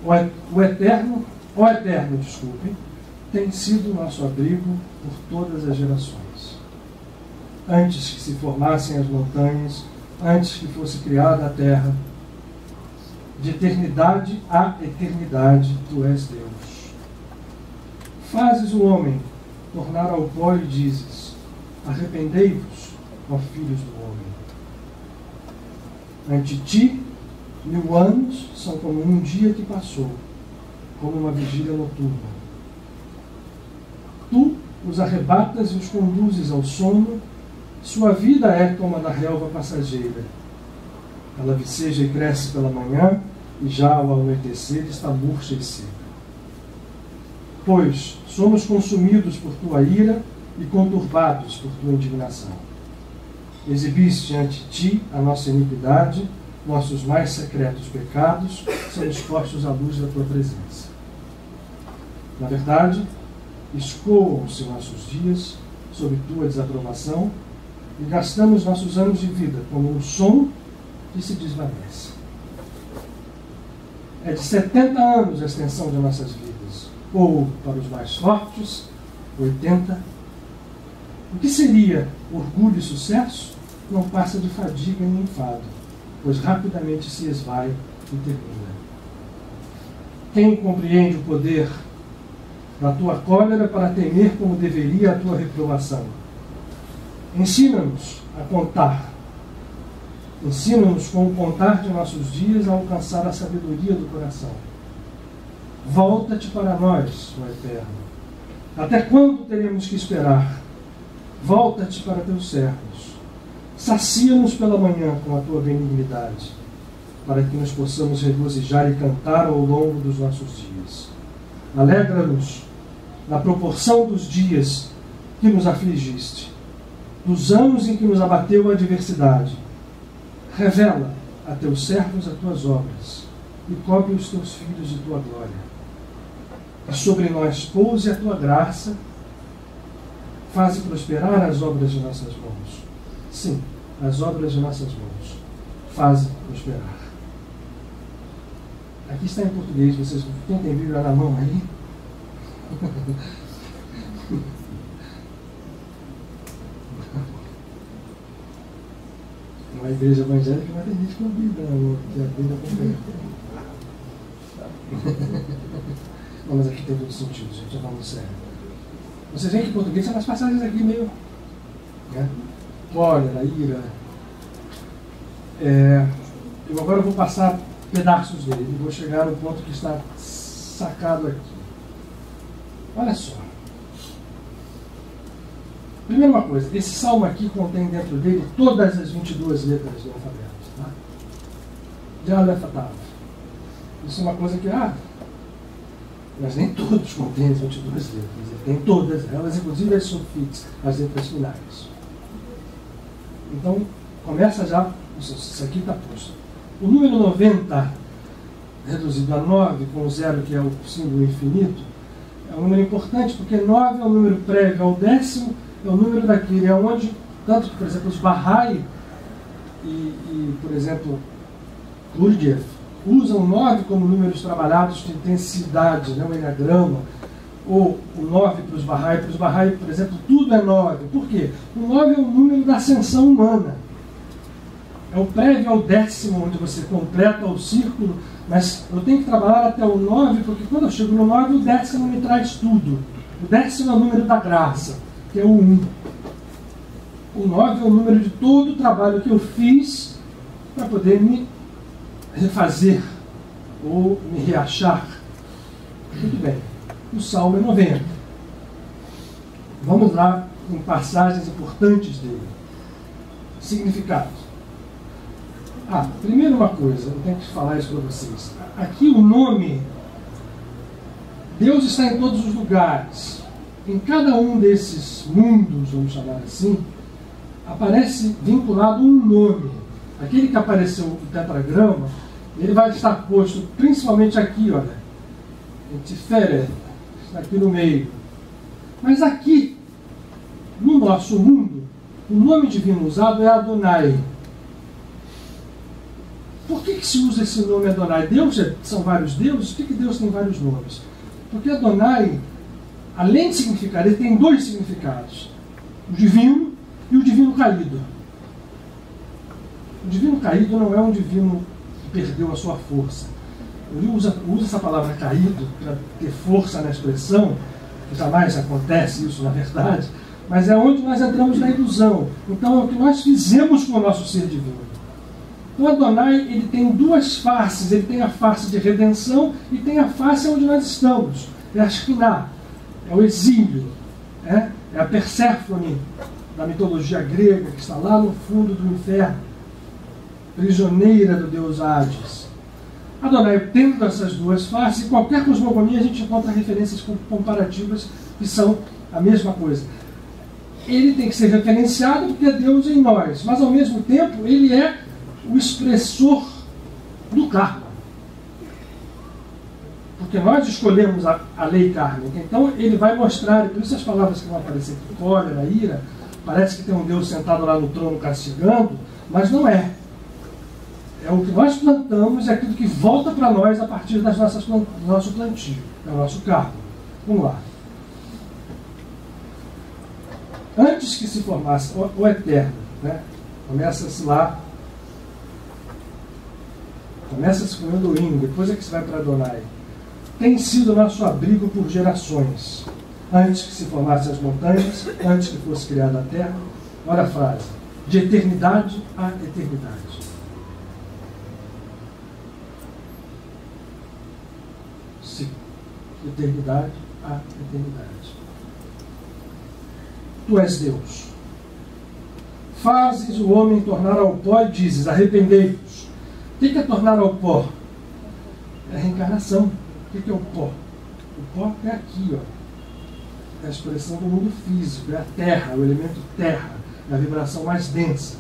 O Eterno, tem sido nosso abrigo por todas as gerações. Antes que se formassem as montanhas, antes que fosse criada a terra, de eternidade a eternidade, tu és Deus. Fazes o homem tornar ao pó e dizes: arrependei-vos, ó filhos do homem. Ante ti, 1000 anos são como um dia que passou, como uma vigília noturna. Tu os arrebatas e os conduzes ao sono, sua vida é como a da relva passageira. Ela viceja e cresce pela manhã, e já ao anoitecer está murcha e seca. Pois somos consumidos por tua ira e conturbados por tua indignação. Exibiste ante ti a nossa iniquidade, nossos mais secretos pecados são expostos à luz da tua presença. Na verdade, escoam-se nossos dias sob tua desaprovação e gastamos nossos anos de vida como um som que se desvanece. É de 70 anos a extensão de nossas vidas, ou, para os mais fortes, 80. O que seria orgulho e sucesso não passa de fadiga nem enfado, pois rapidamente se esvai e termina. Quem compreende o poder da tua cólera para temer como deveria a tua reprovação? Ensina-nos a contar. Ensina-nos com o contar de nossos dias a alcançar a sabedoria do coração. Volta-te para nós, ó Eterno. Até quando teremos que esperar? Volta-te para teus servos. Sacia-nos pela manhã com a tua benignidade, para que nos possamos regozijar e cantar ao longo dos nossos dias. Alegra-nos na proporção dos dias que nos afligiste, dos anos em que nos abateu a adversidade. Revela a teus servos as tuas obras e cobre os teus filhos de tua glória. E sobre nós pouse a tua graça, faze prosperar as obras de nossas mãos. Sim, as obras de nossas mãos. Faze prosperar. Aqui está em português, vocês quem tem Bíblia na mão aí? Uma igreja evangélica vai ter gente com a Bíblia na mão, que a Bíblia acompanha. Não, mas aqui tem todo sentido, gente, já vamos sério. Vocês veem que em português são umas passagens aqui meio, né? Cólera, ira. Eu agora vou passar pedaços dele e vou chegar no ponto que está sacado aqui. Olha só. Primeira uma coisa, esse salmo aqui contém dentro dele todas as 22 letras do alfabeto. Tá? De Aleph a Tav. Isso é uma coisa que, mas nem todos contêm as 22 letras. Ele tem todas elas, inclusive as sufixos, as letras finais. Então, começa já, isso aqui está posto. O número 90, reduzido a 9, com o 0, que é o símbolo infinito, é um número importante, porque 9 é o número prévio ao 10º, é o número daquele, é onde, tanto que, por exemplo, os Bahá'í e por exemplo, Gurdjieff, usam o 9 como números trabalhados de intensidade, né? O Enneagrama, ou o 9 para os Bahá'í. Para os Bahá'í, por exemplo, tudo é 9. Por quê? O 9 é o número da ascensão humana. É o prévio ao 10º, onde você completa o círculo, mas eu tenho que trabalhar até o 9, porque quando eu chego no 9, o 10º me traz tudo. O 10º é o número da graça, que é o 1. O 9 é o número de todo o trabalho que eu fiz para poder me refazer ou me reachar. Muito bem. O Salmo é 90. Vamos lá em passagens importantes dele. Significado. Primeiro uma coisa, eu tenho que falar isso para vocês. Aqui o nome, Deus está em todos os lugares. Em cada um desses mundos, vamos chamar assim, aparece vinculado um nome. Aquele que apareceu no tetragrama, ele vai estar posto principalmente aqui, olha, em Tiferet, está aqui no meio. Mas aqui, no nosso mundo, o nome divino usado é Adonai. Por que se usa esse nome Adonai? Deus são vários deuses? Por que Deus tem vários nomes? Porque Adonai, além de significar, ele tem dois significados. O divino e o divino caído. O divino caído não é um divino que perdeu a sua força. Ele usa essa palavra caído para ter força na expressão, que jamais acontece isso na verdade, mas é onde nós entramos na ilusão. Então é o que nós fizemos com o nosso ser divino. Então Adonai, ele tem duas faces. Ele tem a face de redenção e tem a face onde nós estamos. É a Shekhinah, é o exílio, é a Perséfone da mitologia grega, que está lá no fundo do inferno, prisioneira do deus Hades. Adonai, tendo essas duas faces, em qualquer cosmogonia a gente encontra referências comparativas que são a mesma coisa. Ele tem que ser referenciado porque é Deus em nós, mas ao mesmo tempo ele é o expressor do karma. Porque nós escolhemos a lei kármica. Então ele vai mostrar, e por isso as palavras que vão aparecer aqui, cólera, ira, parece que tem um Deus sentado lá no trono castigando, mas não é. É o que nós plantamos, é aquilo que volta para nós a partir do nosso plantio. É o nosso karma. Vamos lá. Antes que se formasse o eterno, né? Começa-se lá. Começa-se com Elohim, depois é que se vai para Adonai. Tem sido nosso abrigo por gerações. Antes que se formassem as montanhas, antes que fosse criada a terra. Olha a frase. De eternidade a eternidade. Sim. De eternidade a eternidade. Tu és Deus. Fazes o homem tornar ao pó e dizes, arrependei-vos. O que é tornar ao pó? É a reencarnação. O que é o pó? O pó é aqui, ó. É a expressão do mundo físico, é a terra, o elemento terra, é a vibração mais densa.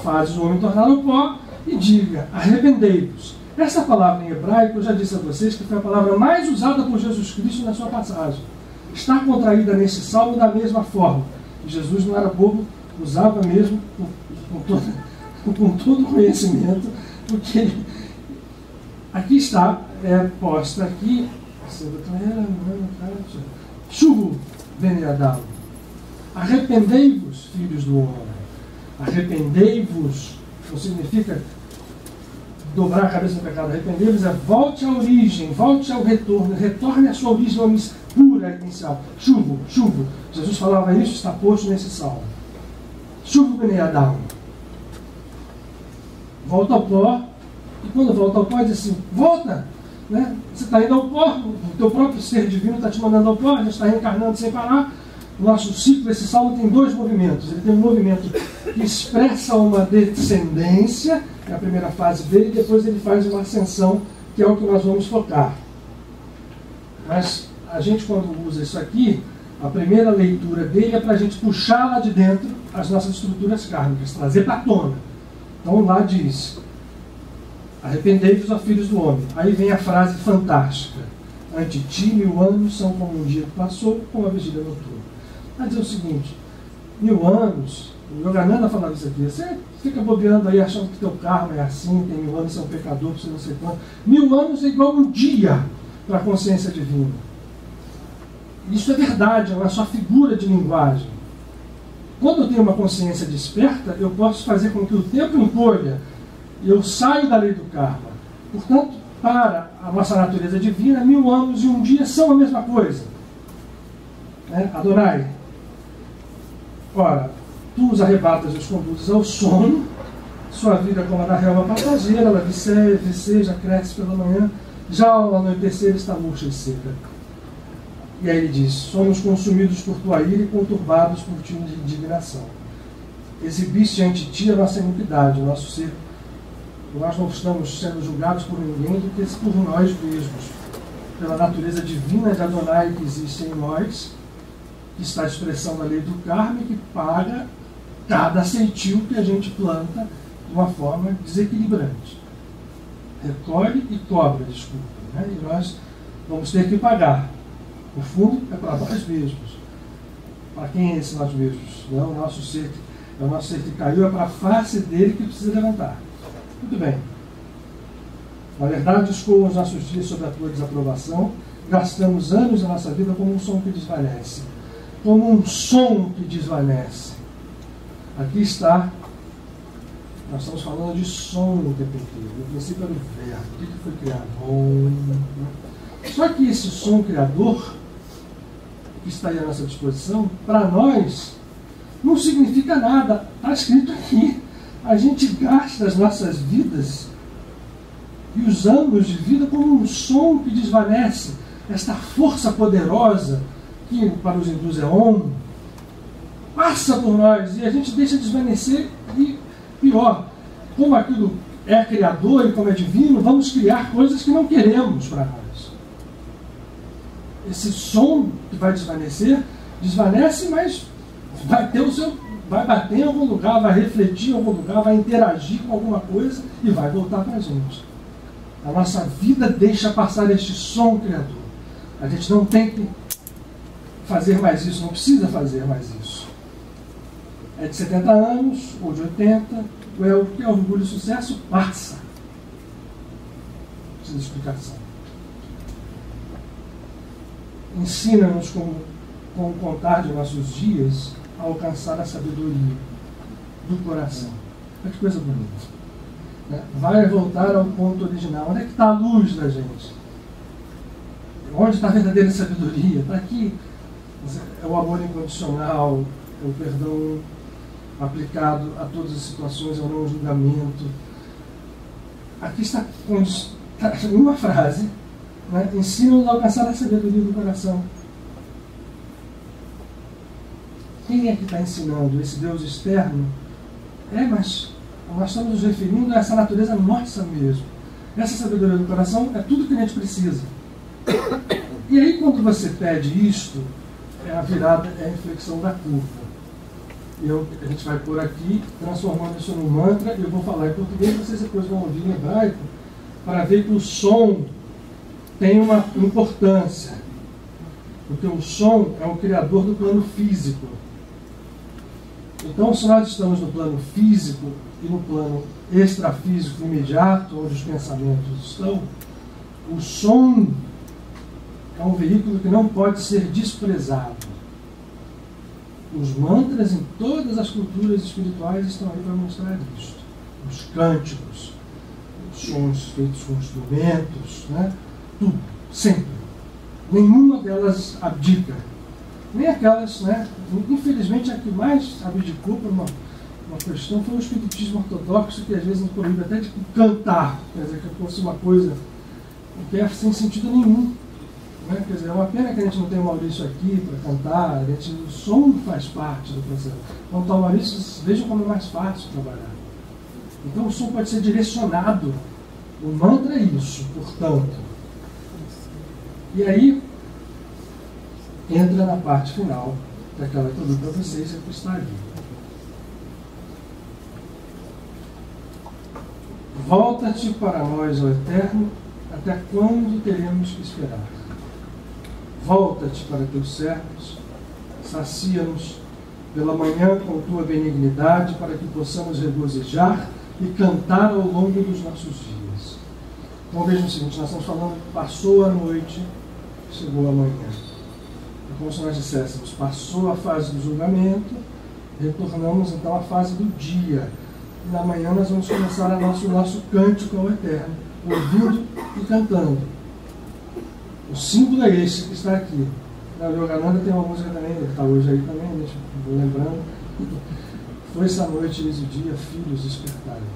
Faz o homem tornar ao pó e diga, arrependei-vos. Essa palavra em hebraico, eu já disse a vocês que foi a palavra mais usada por Jesus Cristo na sua passagem. Está contraída nesse salmo da mesma forma. Jesus não era bobo, usava mesmo com todo conhecimento, porque aqui está, posta aqui, Shuvu Beniadam. Arrependei-vos, filhos do homem. Arrependei-vos não significa dobrar a cabeça no pecado. Arrependei-vos é volte à origem, volte ao retorno, retorne à sua origem pura inicial. Chuvo. Jesus falava isso, está posto nesse salmo. Chuvo Beniadam. Volta ao pó, e quando volta ao pó, diz assim: volta, né? Você está indo ao pó, o teu próprio ser divino está te mandando ao pó, a gente está reencarnando sem parar. O nosso ciclo, esse salmo tem dois movimentos. Ele tem um movimento que expressa uma descendência, que é a primeira fase dele, e depois ele faz uma ascensão, que é o que nós vamos focar. Mas a gente, quando usa isso aqui, a primeira leitura dele é para a gente puxar lá de dentro as nossas estruturas kármicas, trazer para a tona. Então lá diz: arrependei-vos, ó filhos do homem. Aí vem a frase fantástica: ante ti 1000 anos são como um dia que passou, como a vigília noturna. Vai dizer o seguinte: 1000 anos O Yogananda falava isso aqui. Você fica bobeando aí achando que teu karma é assim, tem 1000 anos, você é um pecador, você não sei quanto. 1000 anos é igual um dia para a consciência divina. Isso é verdade, é uma só figura de linguagem. Quando eu tenho uma consciência desperta, eu posso fazer com que o tempo encolha e eu saio da lei do karma. Portanto, para a nossa natureza divina, 1000 anos e um dia são a mesma coisa. Adonai, ora, tu os arrebatas e os conduzes ao sono, sua vida como a da relva passageira, ela viceja, cresce pela manhã, já ao anoitecer está murcha e seca. E aí ele diz, somos consumidos por tua ira e conturbados por ti de indignação. Exibiste ante ti a nossa iniquidade, o nosso ser. Nós não estamos sendo julgados por ninguém do que por nós mesmos, pela natureza divina de Adonai que existe em nós, que está a expressão da lei do karma e que paga cada centil que a gente planta de uma forma desequilibrante. Recolhe e cobra, desculpa. E nós vamos ter que pagar. No fundo, é para nós mesmos. Para quem é esse nós mesmos? Não, o nosso ser, é o nosso ser que caiu, é para a face dele que precisa levantar. Muito bem. Na verdade, escoam os nossos dias sob a tua desaprovação, gastamos anos da nossa vida como um som que desvanece. Como um som que desvanece. Aqui está, nós estamos falando de som o tempo inteiro. No princípio era o verbo. O que foi criado? Só que esse som criador, que está aí à nossa disposição, para nós, não significa nada. Está escrito aqui. A gente gasta as nossas vidas e os anos de vida como um som que desvanece. Esta força poderosa, que para os hindus é Om, passa por nós e a gente deixa desvanecer. E pior, como aquilo é criador e como é divino, vamos criar coisas que não queremos para nós. Esse som que vai desvanecer, desvanece, mas vai ter o seu, vai bater em algum lugar, vai refletir em algum lugar, vai interagir com alguma coisa e vai voltar para a gente. A nossa vida deixa passar este som criador. A gente não tem que fazer mais isso, não precisa fazer mais isso. É de 70 anos, ou de 80, o que é orgulho e sucesso, passa. Não precisa de explicação. Ensina-nos com o contar de nossos dias a alcançar a sabedoria do coração. Olha que coisa bonita. Vai voltar ao ponto original. Onde é que está a luz da gente? Onde está a verdadeira sabedoria? Está aqui. É o amor incondicional, é o perdão aplicado a todas as situações, é o não julgamento. Aqui está uma frase. Ensina-nos a alcançar a sabedoria do coração. Quem é que está ensinando? Esse Deus externo? Mas nós estamos nos referindo a essa natureza nossa mesmo. Essa sabedoria do coração é tudo que a gente precisa. E aí, quando você pede isto, é a virada, é a inflexão da curva. A gente vai por aqui, transformando isso num mantra, eu vou falar em português, vocês depois vão ouvir em hebraico, para ver que o som tem uma importância, porque o som é o criador do plano físico. Então, se nós estamos no plano físico e no plano extrafísico imediato, onde os pensamentos estão, o som é um veículo que não pode ser desprezado. Os mantras em todas as culturas espirituais estão aí para mostrar isto. Os cânticos, os sons feitos com instrumentos, tudo, sempre. Nenhuma delas abdica. Nem aquelas, infelizmente a que mais abdicou por uma questão foi o espiritismo ortodoxo, que às vezes nos proíbe até de cantar, quer dizer, que fosse uma coisa que é sem sentido nenhum. Quer dizer, é uma pena que a gente não tenha o Maurício aqui para cantar, o som faz parte do processo. Quando está o Maurício, vejam como é mais fácil trabalhar. Então o som pode ser direcionado. O mantra é isso, portanto. E aí, entra na parte final daquela que eu li para vocês, que está ali. Volta-te para nós, ó Eterno, até quando teremos que esperar? Volta-te para teus servos, sacia-nos pela manhã com tua benignidade, para que possamos regozijar e cantar ao longo dos nossos dias. Então vejam o seguinte, nós estamos falando, passou a noite, chegou a manhã. É como se nós disséssemos, passou a fase do julgamento, retornamos então à fase do dia. E na manhã nós vamos começar o nosso cântico ao Eterno, ouvindo e cantando. O símbolo é esse que está aqui. Na Yogananda tem uma música também, que está hoje aí também, vou lembrando. Foi essa noite, eis o dia, filhos despertaram.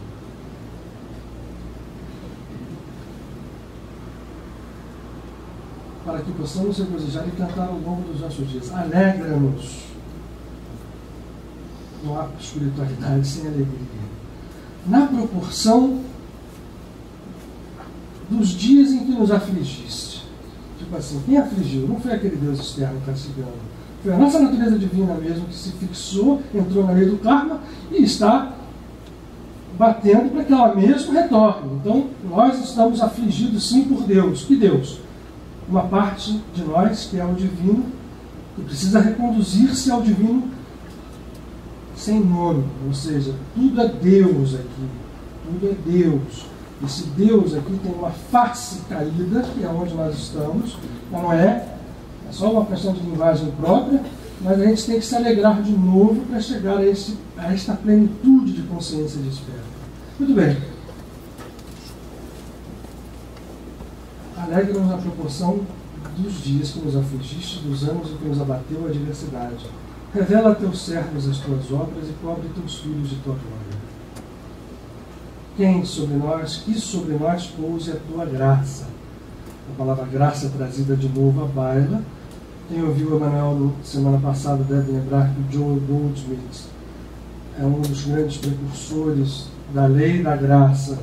Para que possamos regozijar e cantar ao longo dos nossos dias. Alegra-nos. Não há espiritualidade sem alegria. Na proporção dos dias em que nos afligiste. Tipo assim, quem afligiu? Não foi aquele Deus externo castigando. Foi a nossa natureza divina mesmo que se fixou, entrou na lei do karma e está batendo para que ela mesma retorne. Então, nós estamos afligidos sim por Deus. Que Deus? Uma parte de nós, que é o divino, que precisa reconduzir-se ao divino sem nome. Ou seja, tudo é Deus aqui. Tudo é Deus. Esse Deus aqui tem uma face caída, que é onde nós estamos, não é só uma questão de linguagem própria, mas a gente tem que se alegrar de novo para chegar a esta plenitude de consciência desperta. Muito bem. Alegra-nos na proporção dos dias que nos afligiste, dos anos em que nos abateu a adversidade. Revela a teus servos as tuas obras e cobre teus filhos de tua glória. Quem sobre nós, que sobre nós pouse a tua graça. A palavra graça é trazida de novo à baila. Quem ouviu o Emanuel semana passada deve lembrar que o Joel Goldsmith é um dos grandes precursores da lei da graça.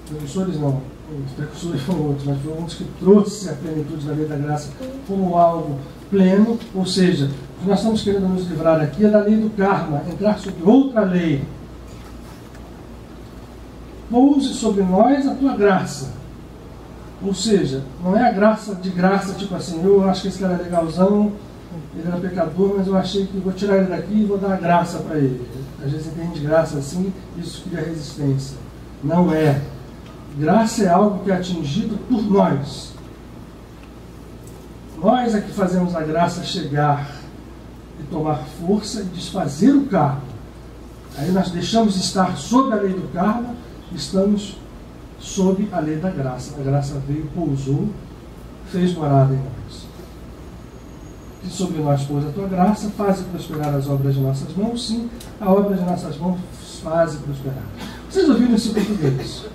Precursores não, os precursores foram outros, mas foi um dos que trouxe a plenitude da lei da graça como algo pleno, ou seja, o que nós estamos querendo nos livrar aqui é da lei do karma, entrar sobre outra lei. Pouse sobre nós a tua graça. Ou seja, não é a graça de graça, tipo assim, eu acho que esse cara é legalzão, ele era pecador, mas eu achei que vou tirar ele daqui e vou dar graça para ele. Às vezes entende graça assim, isso cria resistência. Não é. Graça é algo que é atingido por nós. Nós é que fazemos a graça chegar e tomar força e desfazer o karma. Aí nós deixamos de estar sob a lei do karma, estamos sob a lei da graça. A graça veio, pousou, fez morada em nós. E sobre nós pôs a tua graça, faze prosperar as obras de nossas mãos. Sim, a obra de nossas mãos faze prosperar. Vocês ouviram isso em português?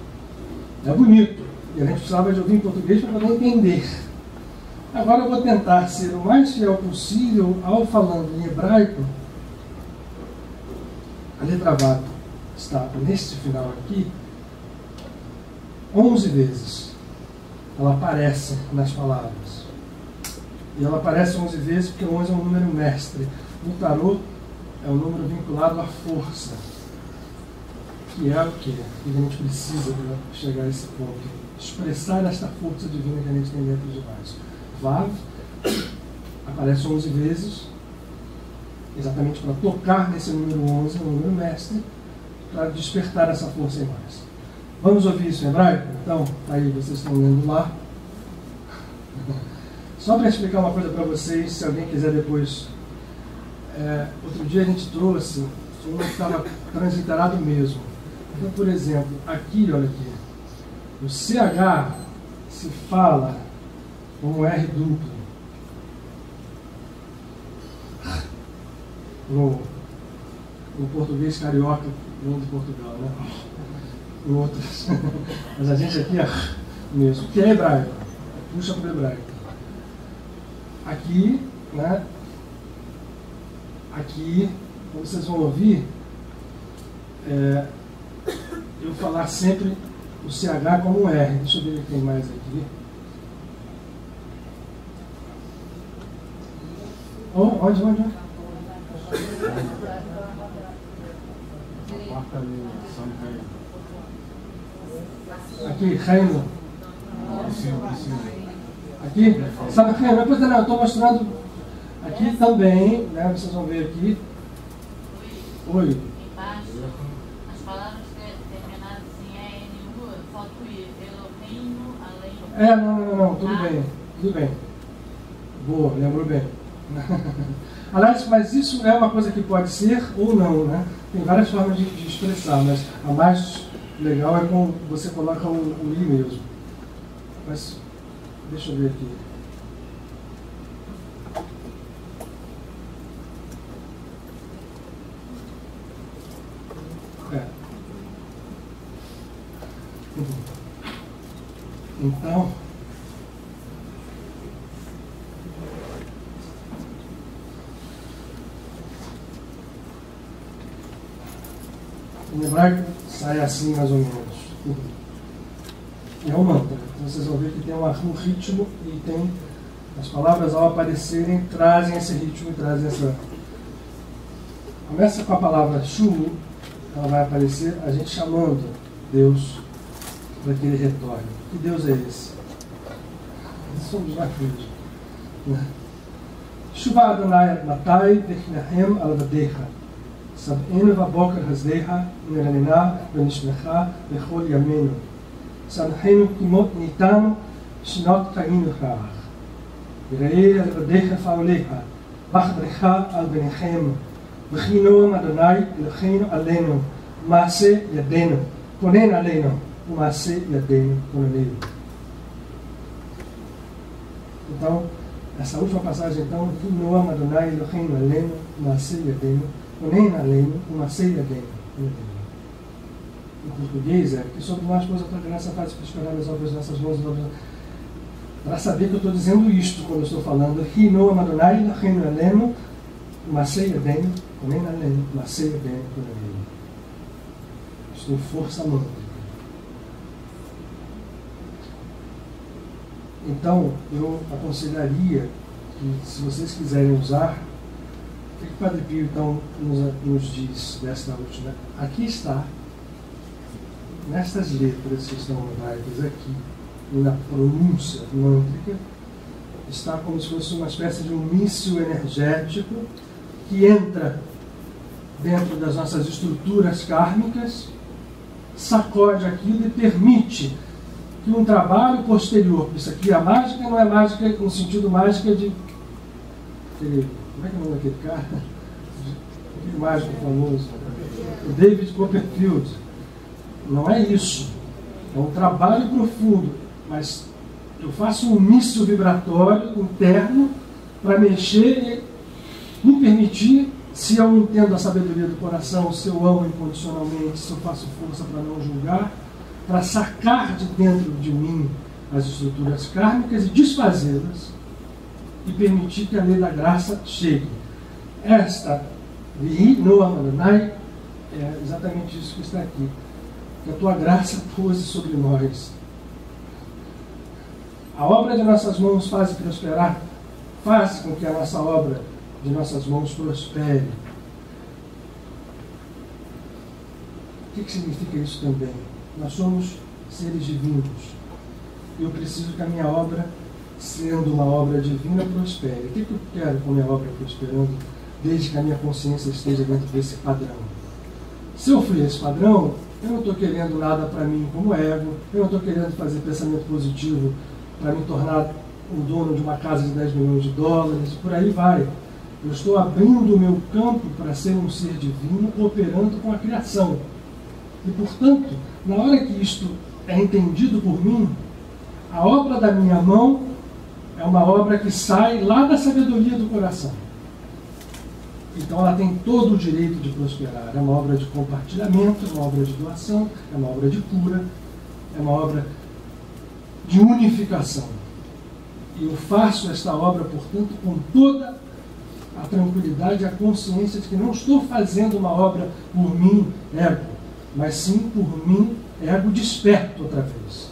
É bonito. E a gente precisava de ouvir em português para poder entender. Agora eu vou tentar ser o mais fiel possível ao falando em hebraico. A letra Vav está neste final aqui 11 vezes. Ela aparece nas palavras. E ela aparece 11 vezes porque 11 é um número mestre. No tarô é um número vinculado à força. Que é o que a gente precisa para chegar a esse ponto. Expressar esta força divina que a gente tem dentro de nós. Vav aparece 11 vezes, exatamente para tocar nesse número 11, o número mestre, para despertar essa força em nós. Vamos ouvir isso em hebraico? Então, aí vocês estão lendo lá. Só para explicar uma coisa para vocês, se alguém quiser depois. Outro dia a gente trouxe um que estava transliterado mesmo. Então, por exemplo, aqui, olha aqui, o CH se fala como R duplo. No português carioca, não de Portugal, né? Em outros. Mas a gente aqui é mesmo, que é hebraico. Puxa para o hebraico. Aqui, né? Aqui, como vocês vão ouvir, eu falar sempre o CH como um R. Deixa eu ver o que tem mais aqui. Onde? Aqui, reino. Aqui? Sabe o que? Não, eu estou mostrando aqui também, né? Vocês vão ver aqui. Oi. Embaixo, as palavras terminadas em ENU, falta o Eloheinu, além. Não, tudo bem. Boa, lembrou bem. Aliás, mas isso é uma coisa que pode ser ou não, né? Tem várias formas de expressar, mas a mais legal é quando você coloca o I mesmo. Mas, deixa eu ver aqui. Então, em hebraico sai assim mais ou menos. É um mantra. Então, vocês vão ver que tem um ritmo e tem as palavras ao aparecerem trazem esse ritmo e trazem essa. Começa com a palavra shu, ela vai aparecer a gente chamando Deus para que ele retorne. Que Deus é esse? Somos nós mesmos. Shuvah Adonai matai vechnahem al vadecha sab'enu vaboker hazdeha niranena v'nishmecha v'chol yamenu sanchenu kimot nitanu shnot chainu chach v'rei al vadecha fa'olecha v'chdrecha al benichem v'chinoam Adonai Eloheinu aleinu ma'ase yadenu konen aleinu u'ma'ase yadenu konenenu. Então, essa última passagem, então, Noam Adonai Eloheinu Aleinu U'Maaseh Yadenu Onen Aleinu U'Maaseh Yadenu. Em português é que sobre nós pôs a tua graça faz prosperar as obras das nossas mãos. Para saber que eu estou dizendo isto quando eu estou falando Noam Adonai Eloheinu Aleinu U'Maaseh Yadenu Onen Aleinu U'Maaseh Yadenu. Estou força mântrica. Então, eu aconselharia que, se vocês quiserem usar, o que o Padre Pio então nos diz desta última? Aqui está, nestas letras que estão hebraicas aqui, e na pronúncia mântrica, está como se fosse uma espécie de um míssil energético que entra dentro das nossas estruturas kármicas, sacode aquilo e permite que um trabalho posterior, isso aqui a mágica não é mágica no sentido mágica de aquele, como é que é o nome daquele cara? Aquele mágico famoso, o David Copperfield. Não é isso, é um trabalho profundo, mas eu faço um míssil vibratório interno para mexer e me permitir, se eu entendo a sabedoria do coração, se eu amo incondicionalmente, se eu faço força para não julgar, para sacar de dentro de mim as estruturas kármicas e desfazê-las e permitir que a lei da graça chegue. Esta Vihi Noam Adonai é exatamente isso que está aqui. Que a tua graça pouse sobre nós. A obra de nossas mãos faz prosperar, faz com que a nossa obra de nossas mãos prospere. O que significa isso também? Nós somos seres divinos. Eu preciso que a minha obra, sendo uma obra divina, prospere. O que eu quero com a minha obra prosperando, desde que a minha consciência esteja dentro desse padrão? Se eu fui esse padrão, eu não estou querendo nada para mim como ego, eu não estou querendo fazer pensamento positivo para me tornar o dono de uma casa de 10 milhões de dólares, e por aí vai. Eu estou abrindo o meu campo para ser um ser divino, operando com a criação. E, portanto, na hora que isto é entendido por mim, a obra da minha mão é uma obra que sai lá da sabedoria do coração. Então ela tem todo o direito de prosperar. É uma obra de compartilhamento, é uma obra de doação, é uma obra de cura, é uma obra de unificação. E eu faço esta obra, portanto, com toda a tranquilidade e a consciência de que não estou fazendo uma obra por mim, ego, mas sim por mim, ego desperto outra vez.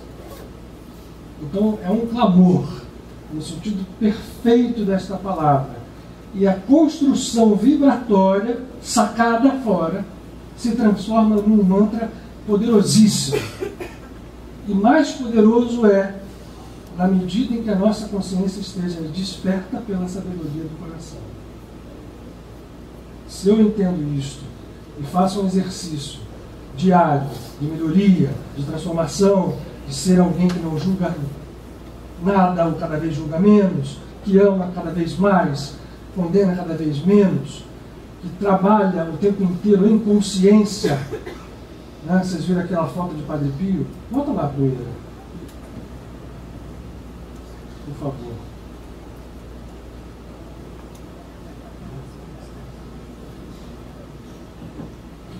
Então é um clamor, no sentido perfeito desta palavra. E a construção vibratória, sacada fora, se transforma num mantra poderosíssimo. E mais poderoso é na medida em que a nossa consciência esteja desperta pela sabedoria do coração. Se eu entendo isto e faça um exercício diário de melhoria, de transformação, de ser alguém que não julga nada ou cada vez julga menos, que ama cada vez mais, condena cada vez menos, que trabalha o tempo inteiro em consciência. Né? Vocês viram aquela foto de Padre Pio? Volta lá, Poeira. Por favor.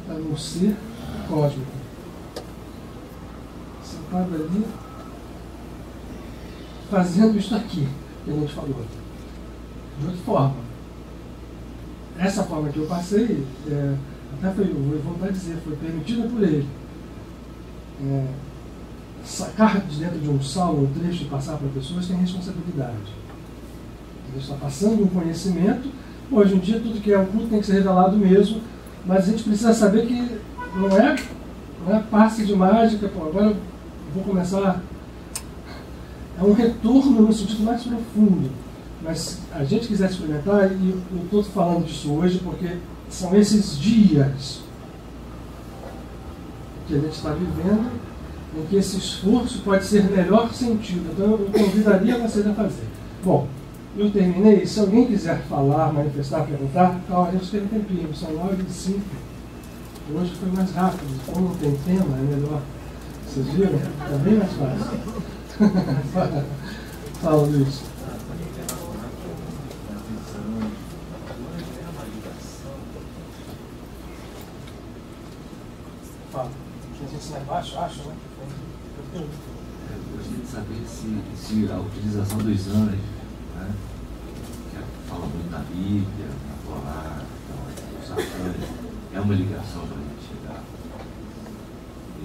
Está num ser cósmico. Sentado ali, fazendo isso aqui que a gente falou. De outra forma. Essa forma que eu passei, até foi, vou voltar a dizer, foi permitida por ele. Sacar de dentro de um salmo, um trecho e passar para pessoas tem responsabilidade. Ele está passando um conhecimento. Hoje em dia, tudo que é oculto tem que ser revelado mesmo, mas a gente precisa saber que não é passe de mágica, pô, agora eu vou começar. É um retorno no sentido mais profundo. Mas se a gente quiser experimentar, e eu estou falando disso hoje porque são esses dias que a gente está vivendo em que esse esforço pode ser melhor sentido. Então eu convidaria vocês a fazer. Bom, eu terminei. Se alguém quiser falar, manifestar, perguntar, calma, a gente tem um tempinho, são 9h05. Hoje foi mais rápido. Como não tem tema, é melhor. Vocês viram? Está bem mais fácil. Fala, Luiz. Fala. A gente lá embaixo, acho, né? Eu gostaria de saber se a utilização dos anjos, né, que fala muito na Bíblia, na Torá, os arcanjos, é uma ligação para a gente chegar a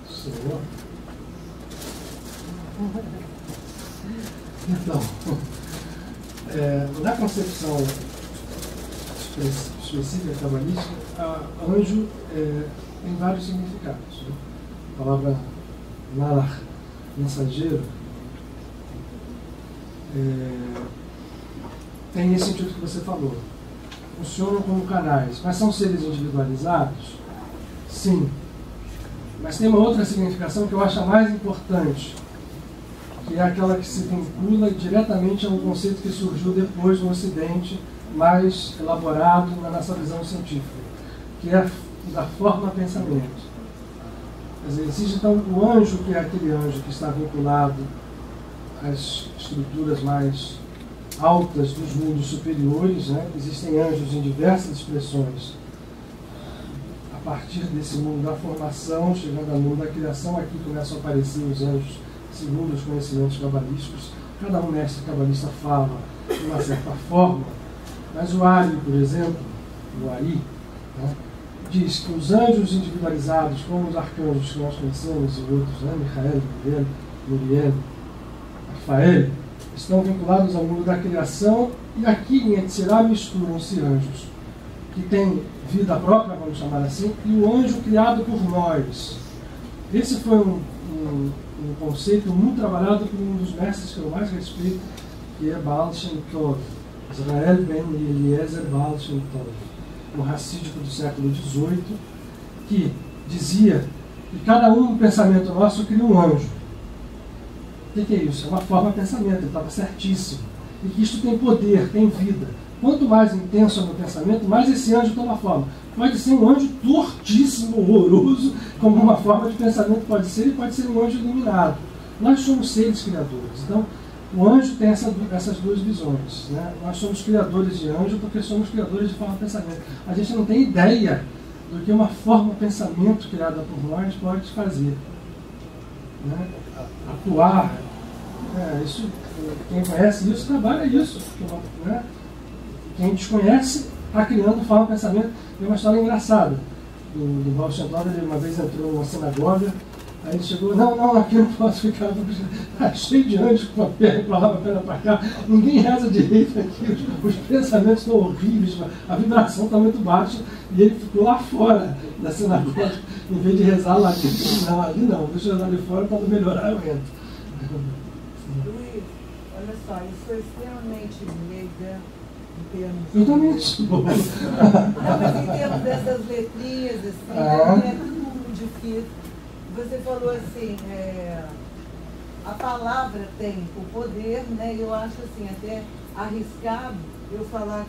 esse Senhor. Então, na concepção específica cabalística, anjo tem vários significados. Né? A palavra malach, mensageiro, tem esse sentido que você falou. Funcionam como canais, mas são seres individualizados? Sim. Mas tem uma outra significação que eu acho a mais importante, que é aquela que se vincula diretamente a um conceito que surgiu depois no Ocidente, mais elaborado na nossa visão científica, que é da forma pensamento. Quer dizer, existe então o anjo, que é aquele anjo que está vinculado às estruturas mais altas dos mundos superiores, né? Existem anjos em diversas expressões. A partir desse mundo da formação, chegando ao mundo da criação, aqui começam a aparecer os anjos segundo os conhecimentos cabalísticos. Cada um mestre cabalista fala de uma certa forma, mas o Ari, por exemplo, o Ari, né, diz que os anjos individualizados, como os arcanjos que nós conhecemos e outros, né, Michael, Gabriel, Muriel, Rafael, estão vinculados ao mundo da criação, e aqui em Etzirá misturam-se anjos que têm vida própria, vamos chamar assim, e o anjo criado por nós. Esse foi um conceito muito trabalhado por um dos mestres que eu mais respeito, que é Baal Shem Tov, Israel Ben Eliezer Baal Shem Tov, um racídico do século XVIII, que dizia que cada um pensamento nosso cria um anjo. O que é isso? É uma forma de pensamento, ele estava certíssimo. E que isso tem poder, tem vida. Quanto mais intenso é o meu pensamento, mais esse anjo toma forma. Pode ser um anjo tortíssimo, horroroso, como uma forma de pensamento pode ser, e pode ser um anjo iluminado. Nós somos seres criadores. Então, o anjo tem essas duas visões. Né? Nós somos criadores de anjo porque somos criadores de forma de pensamento. A gente não tem ideia do que uma forma de pensamento criada por nós pode fazer. Né? Atuar. Isso, quem conhece isso, trabalha isso. Né? Quem desconhece está criando forma de pensamento. Tem uma história engraçada. Do Baal Shem Tov, ele uma vez entrou numa sinagoga, aí ele chegou, não, aqui não posso ficar, está cheio de anjos com a perna para lá, a perna para cá, ninguém reza direito aqui, os pensamentos estão horríveis, a vibração está muito baixa, e ele ficou lá fora da sinagoga, em vez de rezar lá dentro. Não, ali não, deixa eu rezar ali fora, quando melhorar eu entro. Luiz, olha só, eu sou extremamente leiga em termos... Eu também sou. Não, mas em termos dessas letrinhas, assim, é tudo difícil. Você falou assim, a palavra tem o poder, né? Eu acho assim, até arriscado eu falar,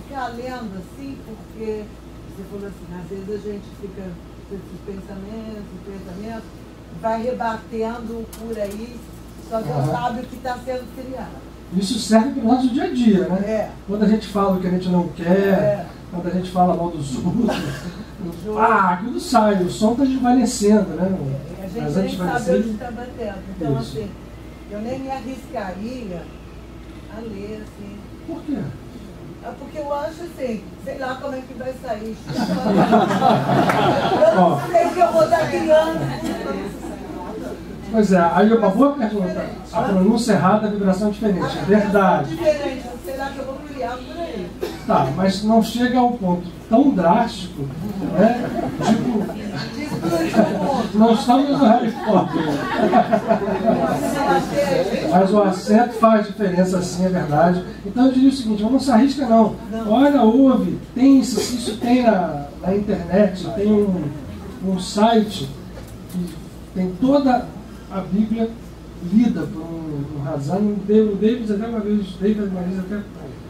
ficar lendo assim, porque você falou assim, às vezes a gente fica com esses pensamentos, vai rebatendo por aí, só Deus sabe o que está sendo criado. Isso serve para o nosso dia a dia, né? Quando a gente fala o que a gente não quer, quando a gente fala mal dos outros, aquilo sai, o som está desvanecendo, né? A gente nem sabe onde está batendo. Então, assim, eu nem me arriscaria a ler, assim. Por quê? Porque eu acho assim, sei lá como é que vai sair. Eu não sei o que eu vou estar criando. Pois é, aí uma boa pergunta. A pronúncia errada, a vibração é diferente. É verdade. Diferente, sei lá que eu vou criar por aí. Tá, mas não chega ao ponto tão drástico, né? Tipo, não estamos no Harry Potter. Mas o acento faz diferença, sim, é verdade. Então eu diria o seguinte, não se arrisca não. Olha, ouve, tem isso tem na internet, tem um site que tem toda a Bíblia lida por um Razan. O David até uma vez até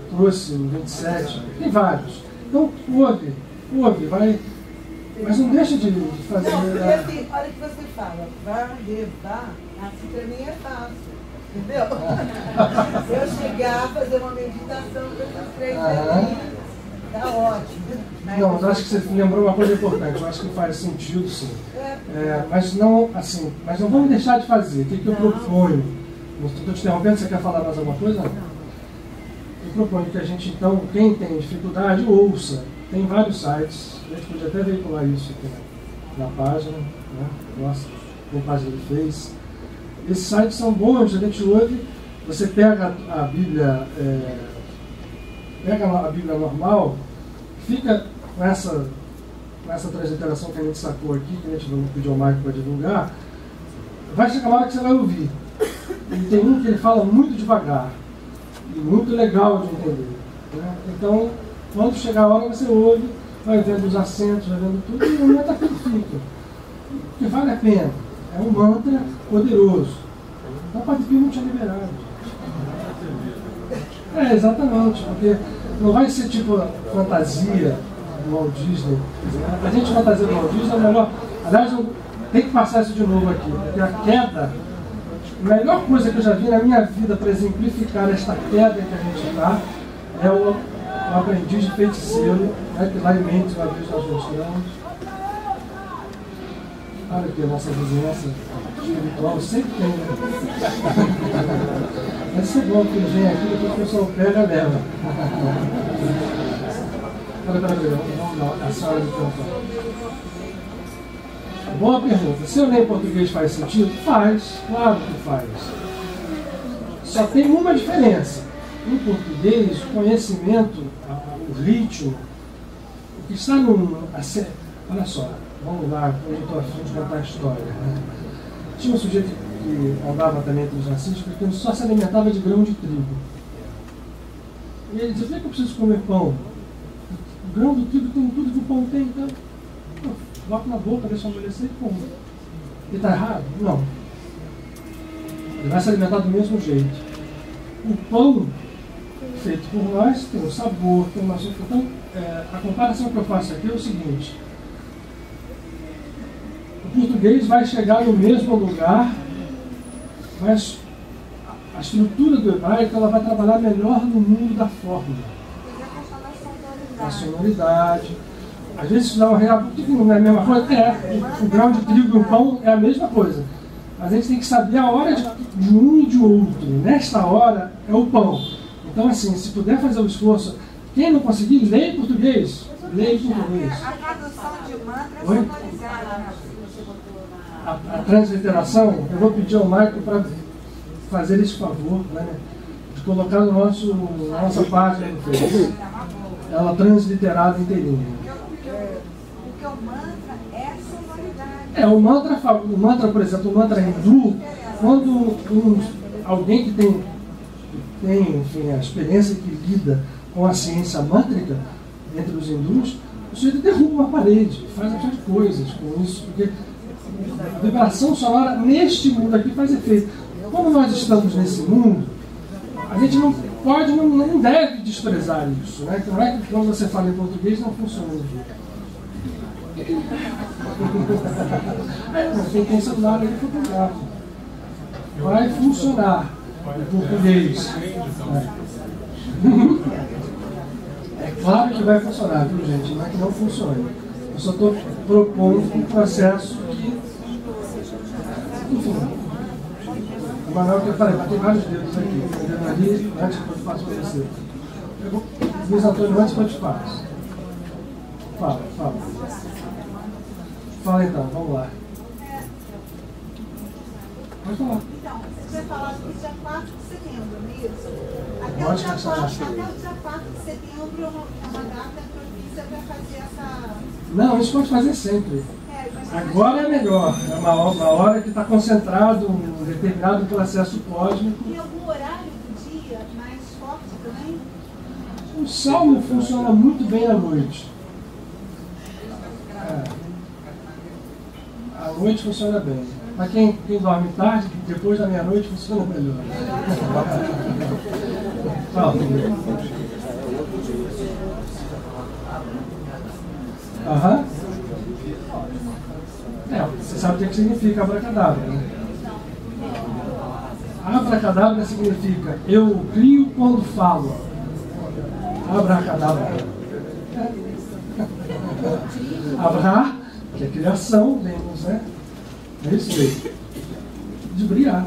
trouxe o 27, tem vários. Então ouve, vai. Mas não deixa de fazer. Não, porque assim, olha o que você fala, varrevar, assim pra mim é fácil, entendeu? Eu chegar a fazer uma meditação com essas 3 letrinhas, tá ótimo. Não, mas eu acho que você lembrou uma coisa importante, eu acho que faz sentido, sim. Mas não, assim, mas não vamos deixar de fazer. O que eu proponho? Estou te interrompendo, você quer falar mais alguma coisa? Não. Eu proponho que a gente, então, quem tem dificuldade, ouça. Tem vários sites, a gente podia até veicular isso aqui na página, né? Nossa, tem página do Face. Esses sites são bons, a gente ouve, você pega a Bíblia, normal, fica com essa transliteração que a gente sacou aqui, que a gente não pediu ao Mike para divulgar, vai chegar uma hora que você vai ouvir. E tem um que ele fala muito devagar, e muito legal de entender. Né? Então, quando chegar a hora, você ouve, vai vendo os acentos, vai vendo tudo, e não está tudo fica. Porque vale a pena. É um mantra poderoso. Então, o Padre Pio não tinha liberado. Exatamente, porque não vai ser tipo fantasia do Walt Disney. A gente fantasia do Walt Disney é melhor. Aliás, eu tenho que passar isso de novo aqui, porque a queda, a melhor coisa que eu já vi na minha vida para exemplificar esta queda que a gente está, é o aprendiz de feiticeiro, né, que lá em Mendes uma vez nós mostramos. Olha aqui a nossa vizinhança espiritual, sempre tem. Vai ser bom que ele vem aqui, depois o pessoal pega e leva. Vamos lá, a senhora me perguntou. Boa pergunta. Se eu ler em português faz sentido? Faz, claro que faz. Só tem uma diferença. Em português, o conhecimento, o ritmo, o que está no... Olha só, vamos lá, hoje eu estou a fim de contar a história. Né? Tinha um sujeito que andava também entre os nazistas, porque só se alimentava de grão de trigo. E ele dizia, por que eu preciso comer pão? O grão do trigo tem tudo que o pão tem, então bota na boca, deixa amolecer e come. Ele está errado? Não. Ele vai se alimentar do mesmo jeito. O pão feito por nós tem um sabor, tem uma açúcar. Então, a comparação que eu faço aqui é o seguinte: o português vai chegar no mesmo lugar, mas a estrutura do hebraico ela vai trabalhar melhor no mundo da forma, da sonoridade. Às vezes dá uma real, por que não é a mesma coisa? O grão de trigo e o pão é a mesma coisa. Mas a gente tem que saber a hora de um e de outro. Nesta hora é o pão. Então, assim, se puder fazer o esforço, quem não conseguir, lê em português. Lê em português. A tradução de mantra é sonorizada. A transliteração, eu vou pedir ao Michael para fazer esse favor, né, de colocar na nossa página no Facebook. Ela transliterada inteirinha. Porque o mantra é sonoridade. O mantra, por exemplo, o mantra hindu, quando alguém que tem enfim, a experiência que lida com a ciência mântrica, entre os hindus, o sujeito derruba uma parede, faz uma série de coisas com isso, porque a vibração sonora neste mundo aqui faz efeito. Como nós estamos nesse mundo, a gente não pode, não deve desprezar isso, né? Não é que quando você fala em português não funciona. Quem tem celular aí fotografa. Vai funcionar em português. É claro que vai funcionar, viu, gente? Não é que não funcione. Eu só estou propondo um processo que. Enfim. O Manuel que eu falei, tem vários dedos aqui. Ali, antes que eu faço para você. Luiz Antônio, antes que eu te faço. Fala. Fala então, vamos lá. Pode falar. Então, você tinha falado que dia 4 de setembro, não é isso? Até o Pode dia achar. 4 de setembro é uma data propícia para fazer essa... Não, isso pode fazer sempre. Agora é melhor. É uma hora que está concentrado um determinado processo cósmico. Tem algum horário do dia mais forte também? O salmo funciona muito bem à noite. À noite funciona bem. Mas quem dorme tarde, depois da meia-noite funciona melhor. Fala. Aham. Você sabe o que significa abracadabra, né? Abracadabra significa eu crio quando falo. Abracadabra. Abra, que é criação, vemos, né? É isso aí. De brilhar.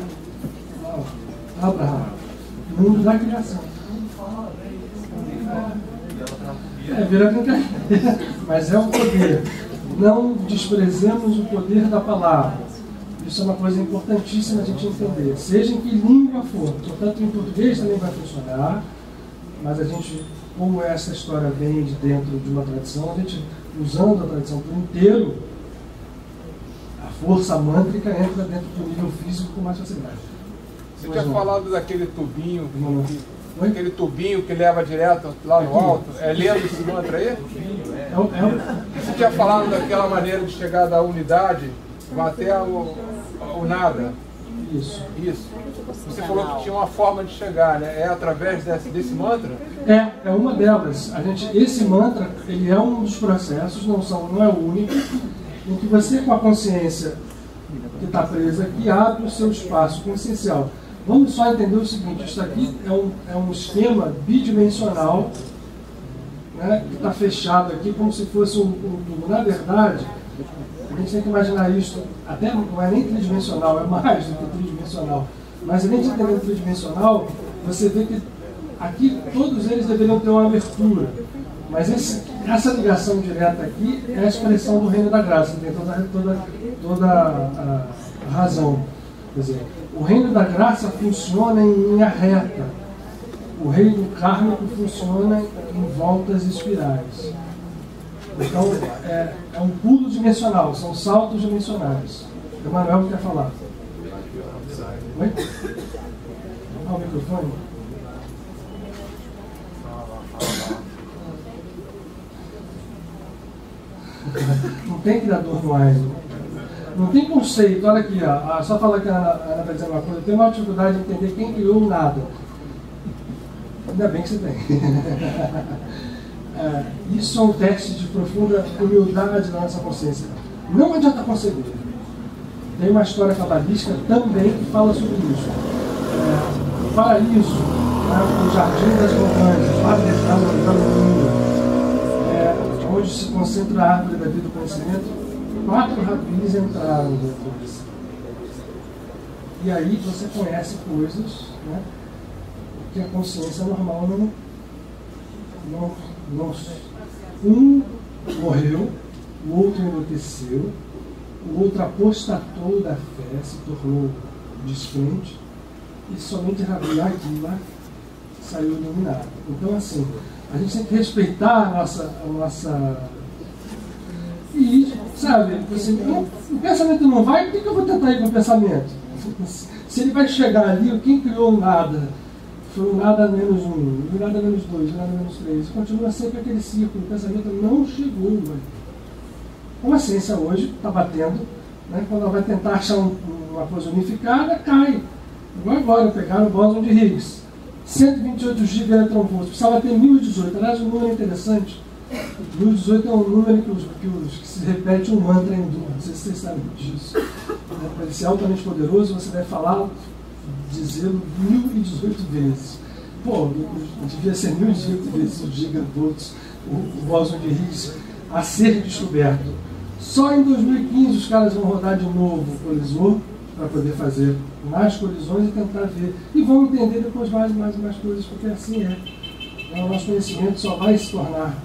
Abra, mundo da criação. Vira brincadeira, mas é o poder. Não desprezemos o poder da palavra. Isso é uma coisa importantíssima a gente entender. Seja em que língua for. Portanto, em português também vai funcionar, mas a gente, como essa história vem de dentro de uma tradição, a gente, usando a tradição por inteiro, a força mântrica entra dentro do nível físico com mais facilidade. Você tinha falado daquele tubinho, aquele tubinho que leva direto lá no alto. É lendo esse mantra aí? Você tinha falado daquela maneira de chegar da unidade até o nada. Isso. Você falou que tinha uma forma de chegar, né? É através desse mantra? É uma delas. Esse mantra, ele é um dos processos, não é o único, em que você, com a consciência que está presa aqui, abre o seu espaço consciencial. Vamos só entender o seguinte: isso aqui é um esquema bidimensional, né, que está fechado aqui como se fosse um tubo. Na verdade, a gente tem que imaginar isso, até não é nem tridimensional, é mais do que tridimensional. Mas a gente entendendo tridimensional, você vê que aqui todos eles deveriam ter uma abertura. Mas essa ligação direta aqui é a expressão do reino da graça, tem toda a razão. Quer dizer, o reino da graça funciona em linha reta. O reino kármico funciona em voltas espirais. Então, é um pulo dimensional, são saltos dimensionais. O Manuel quer falar. Oi? O microfone. Não tem criador no ar. Não tem conceito. Olha aqui, ó. Só falar que a Ana vai dizer uma coisa. Eu tenho uma dificuldade de entender quem criou o nada. Ainda bem que você tem. Isso é um teste de profunda humildade da nossa consciência. Não adianta conceber. Tem uma história cabalística também que fala sobre isso. O paraíso, o jardim das montanhas, lá da mundo, onde se concentra a árvore da vida do conhecimento. 4 rabis entraram dentro disso. E aí você conhece coisas, né, que a consciência normal não. Um morreu, o outro enlouqueceu, o outro apostatou da fé, se tornou descrente, e somente Rabi Akiva saiu iluminado. Então, assim, a gente tem que respeitar a nossa... E, sabe, assim, o pensamento não vai, por que eu vou tentar ir com o pensamento? Se ele vai chegar ali, quem criou o nada foi o nada menos 1, o nada menos 2, o nada menos 3. Continua sempre aquele círculo, o pensamento não chegou. Velho. Como a ciência hoje está batendo, né, quando ela vai tentar achar uma coisa unificada, cai. Igual agora, pegaram o bóson de Higgs. 128 gigaelectronvolts, precisava ter 1018. Aliás, um número interessante. 1018 é um número que se repete um mantra hindu. Não sei se vocês sabem disso. Para ele ser altamente poderoso, você deve falar, dizê-lo 1018 vezes. Pô, devia ser 1018 vezes o gigavolts, o bóson de Higgs, a ser descoberto. Só em 2015 os caras vão rodar de novo o colisor para poder fazer mais colisões e tentar ver. E vão entender depois mais coisas, porque assim é. Então, o nosso conhecimento só vai se tornar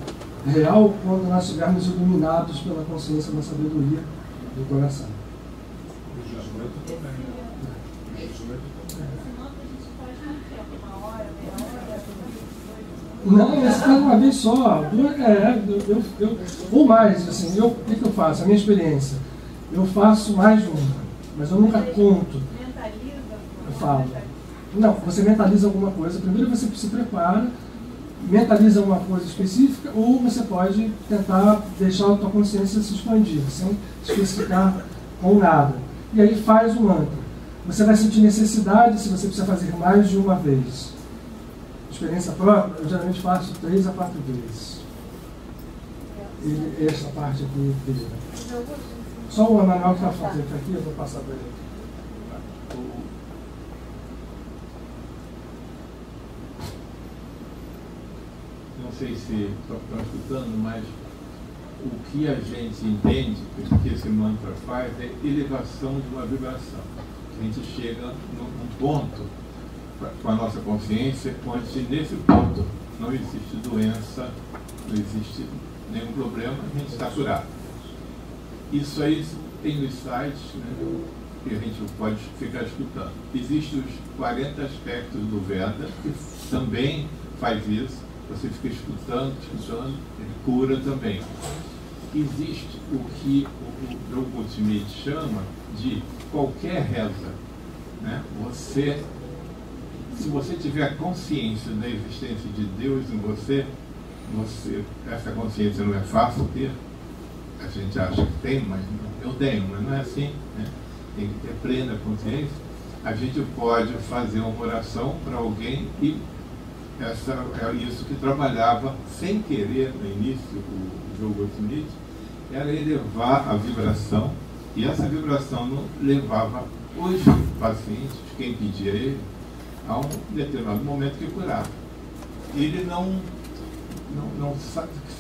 real quando nós estivermos iluminados pela consciência da sabedoria do coração. Não, mas faz uma vez só. Ou mais, assim, o que eu faço? A minha experiência. Eu faço mais de uma, mas eu nunca conto. Eu falo. Não, você mentaliza alguma coisa. Primeiro você se prepara, mentaliza uma coisa específica, ou você pode tentar deixar a tua consciência se expandir, sem especificar com nada. E aí faz o mantra. Você vai sentir necessidade se você precisa fazer mais de uma vez. Experiência própria, eu geralmente faço 3 a 4 vezes. E essa parte aqui inteira. Só o Emanuel que está fazendo aqui, eu vou passar para ele. Não sei se estão escutando, mas o que a gente entende que esse mantra faz é elevação de uma vibração. A gente chega num ponto com a nossa consciência, onde nesse ponto não existe doença, não existe nenhum problema, a gente está curado. Isso aí tem nos sites, né, que a gente pode ficar escutando. Existem os 40 aspectos do Veda, que também faz isso. Você fica escutando, ele cura também. Existe o que o Draupadi chama de qualquer reza. Né? Se você tiver consciência da existência de Deus em você, essa consciência não é fácil ter. A gente acha que tem, mas não, eu tenho, mas não é assim. Né? Tem que ter plena consciência. A gente pode fazer uma oração para alguém e é isso que trabalhava sem querer no início o Diogo Smith, era elevar a vibração, e essa vibração não levava os pacientes, quem pedia ele, a um determinado momento que curava. Ele não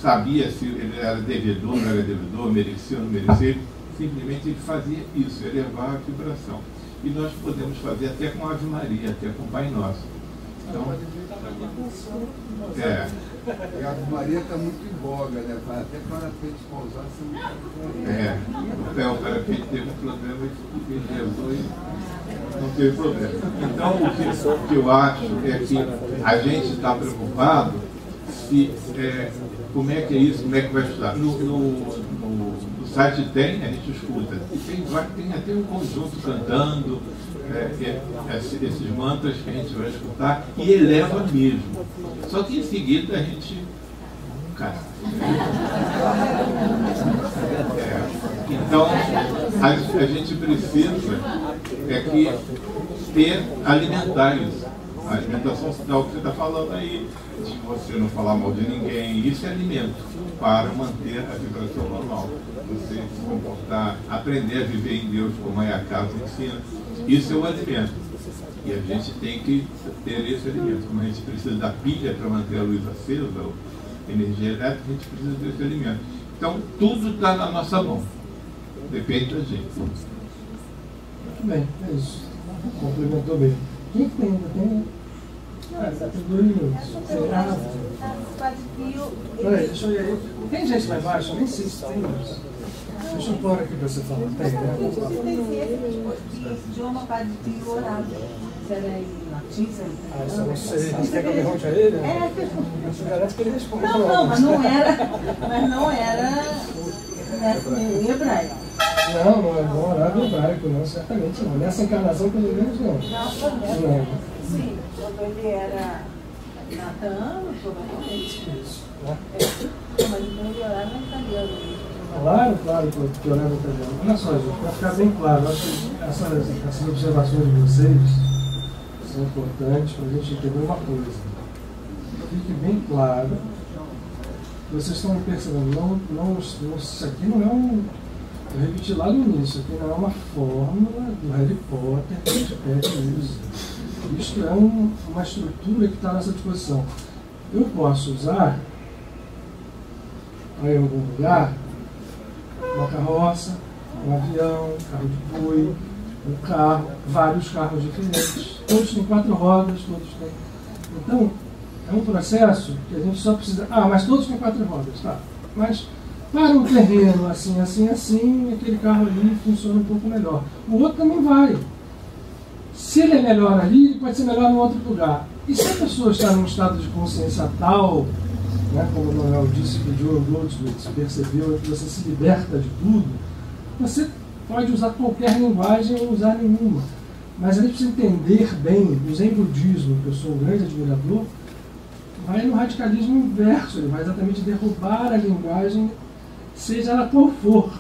sabia se ele era devedor, não era devedor, merecia ou não merecia, simplesmente ele fazia isso, elevar a vibração. E nós podemos fazer até com a Ave Maria, até com o Pai Nosso. Então, e a Ave Maria está muito em voga, né? Até parapente pousar, o parapente teve um problema e ele levou e não teve problema. Então, o que eu acho é que a gente está preocupado se, como é que é isso, como é que vai estudar. No site tem, a gente escuta. E tem até um conjunto cantando esses mantras que a gente vai escutar e eleva mesmo. Só que em seguida a gente cai. Então a gente precisa alimentar isso. A alimentação é o que você está falando aí, de você não falar mal de ninguém, isso é alimento para manter a vibração normal. Você se comportar, aprender a viver em Deus, como a casa ensina. Isso é o alimento. E a gente tem que ter esse alimento. Como a gente precisa da pilha para manter a luz acesa, a energia elétrica, a gente precisa desse alimento. Então, tudo está na nossa mão. Depende da gente. Muito bem, é isso. Complementou bem. Quem tem? Tem 2 minutos. Peraí, deixa eu ir aí. Tem gente lá embaixo? Eu nem sei se tem. Deixa eu pôr aqui para você falar. Tem, né? Idioma Padre Pio orava. Será em latim? Isso eu não sei. Você quer que eu pergunte a ele? Eu te garanto que ele responde. Não, mas não era. Mas não era em hebraico. Não é bom orar em hebraico, não, certamente não. Nessa encarnação, pelo menos, não. Não. Sim, quando ele era natano, provavelmente. Isso. Mas ele orava em italiano. Claro, que orava em italiano. Olha só, gente, para ficar bem claro, eu acho que essas observações de vocês são importantes para a gente entender uma coisa. Fique bem claro que vocês estão percebendo, isso aqui não é um. Eu repeti lá no início, aqui não é uma fórmula do Harry Potter que a gente pede e usa. Isto é uma estrutura que está à nossa disposição. Eu posso usar para ir em algum lugar uma carroça, um avião, um carro de boi, um carro, vários carros diferentes. Todos têm 4 rodas, todos têm. Então, é um processo que a gente só precisa. Mas todos têm 4 rodas, tá? Mas para um terreno assim, aquele carro ali funciona um pouco melhor. O outro também vai. Se ele é melhor ali, ele pode ser melhor em outro lugar. E se a pessoa está num estado de consciência tal, né, como o Manuel disse que John Goldsmith percebeu, que você se liberta de tudo, você pode usar qualquer linguagem ou usar nenhuma. Mas a gente precisa entender bem, o Zen budismo, que eu sou um grande admirador, vai no radicalismo inverso, ele vai exatamente derrubar a linguagem, seja ela qual for,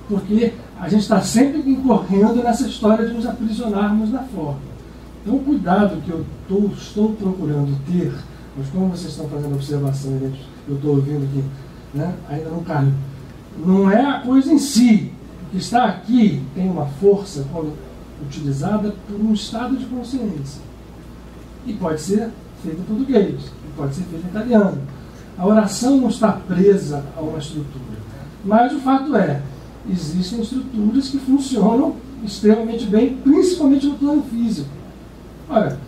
porque a gente está sempre incorrendo nessa história de nos aprisionarmos da forma. Então, o cuidado que eu estou procurando ter, mas como vocês estão fazendo observação, eu estou ouvindo aqui, né, ainda não caiu, não é a coisa em si. O que está aqui tem uma força quando utilizada por um estado de consciência. E pode ser feita em português, e pode ser feita em italiano. A oração não está presa a uma estrutura. Mas o fato é, existem estruturas que funcionam extremamente bem, principalmente no plano físico. Olha,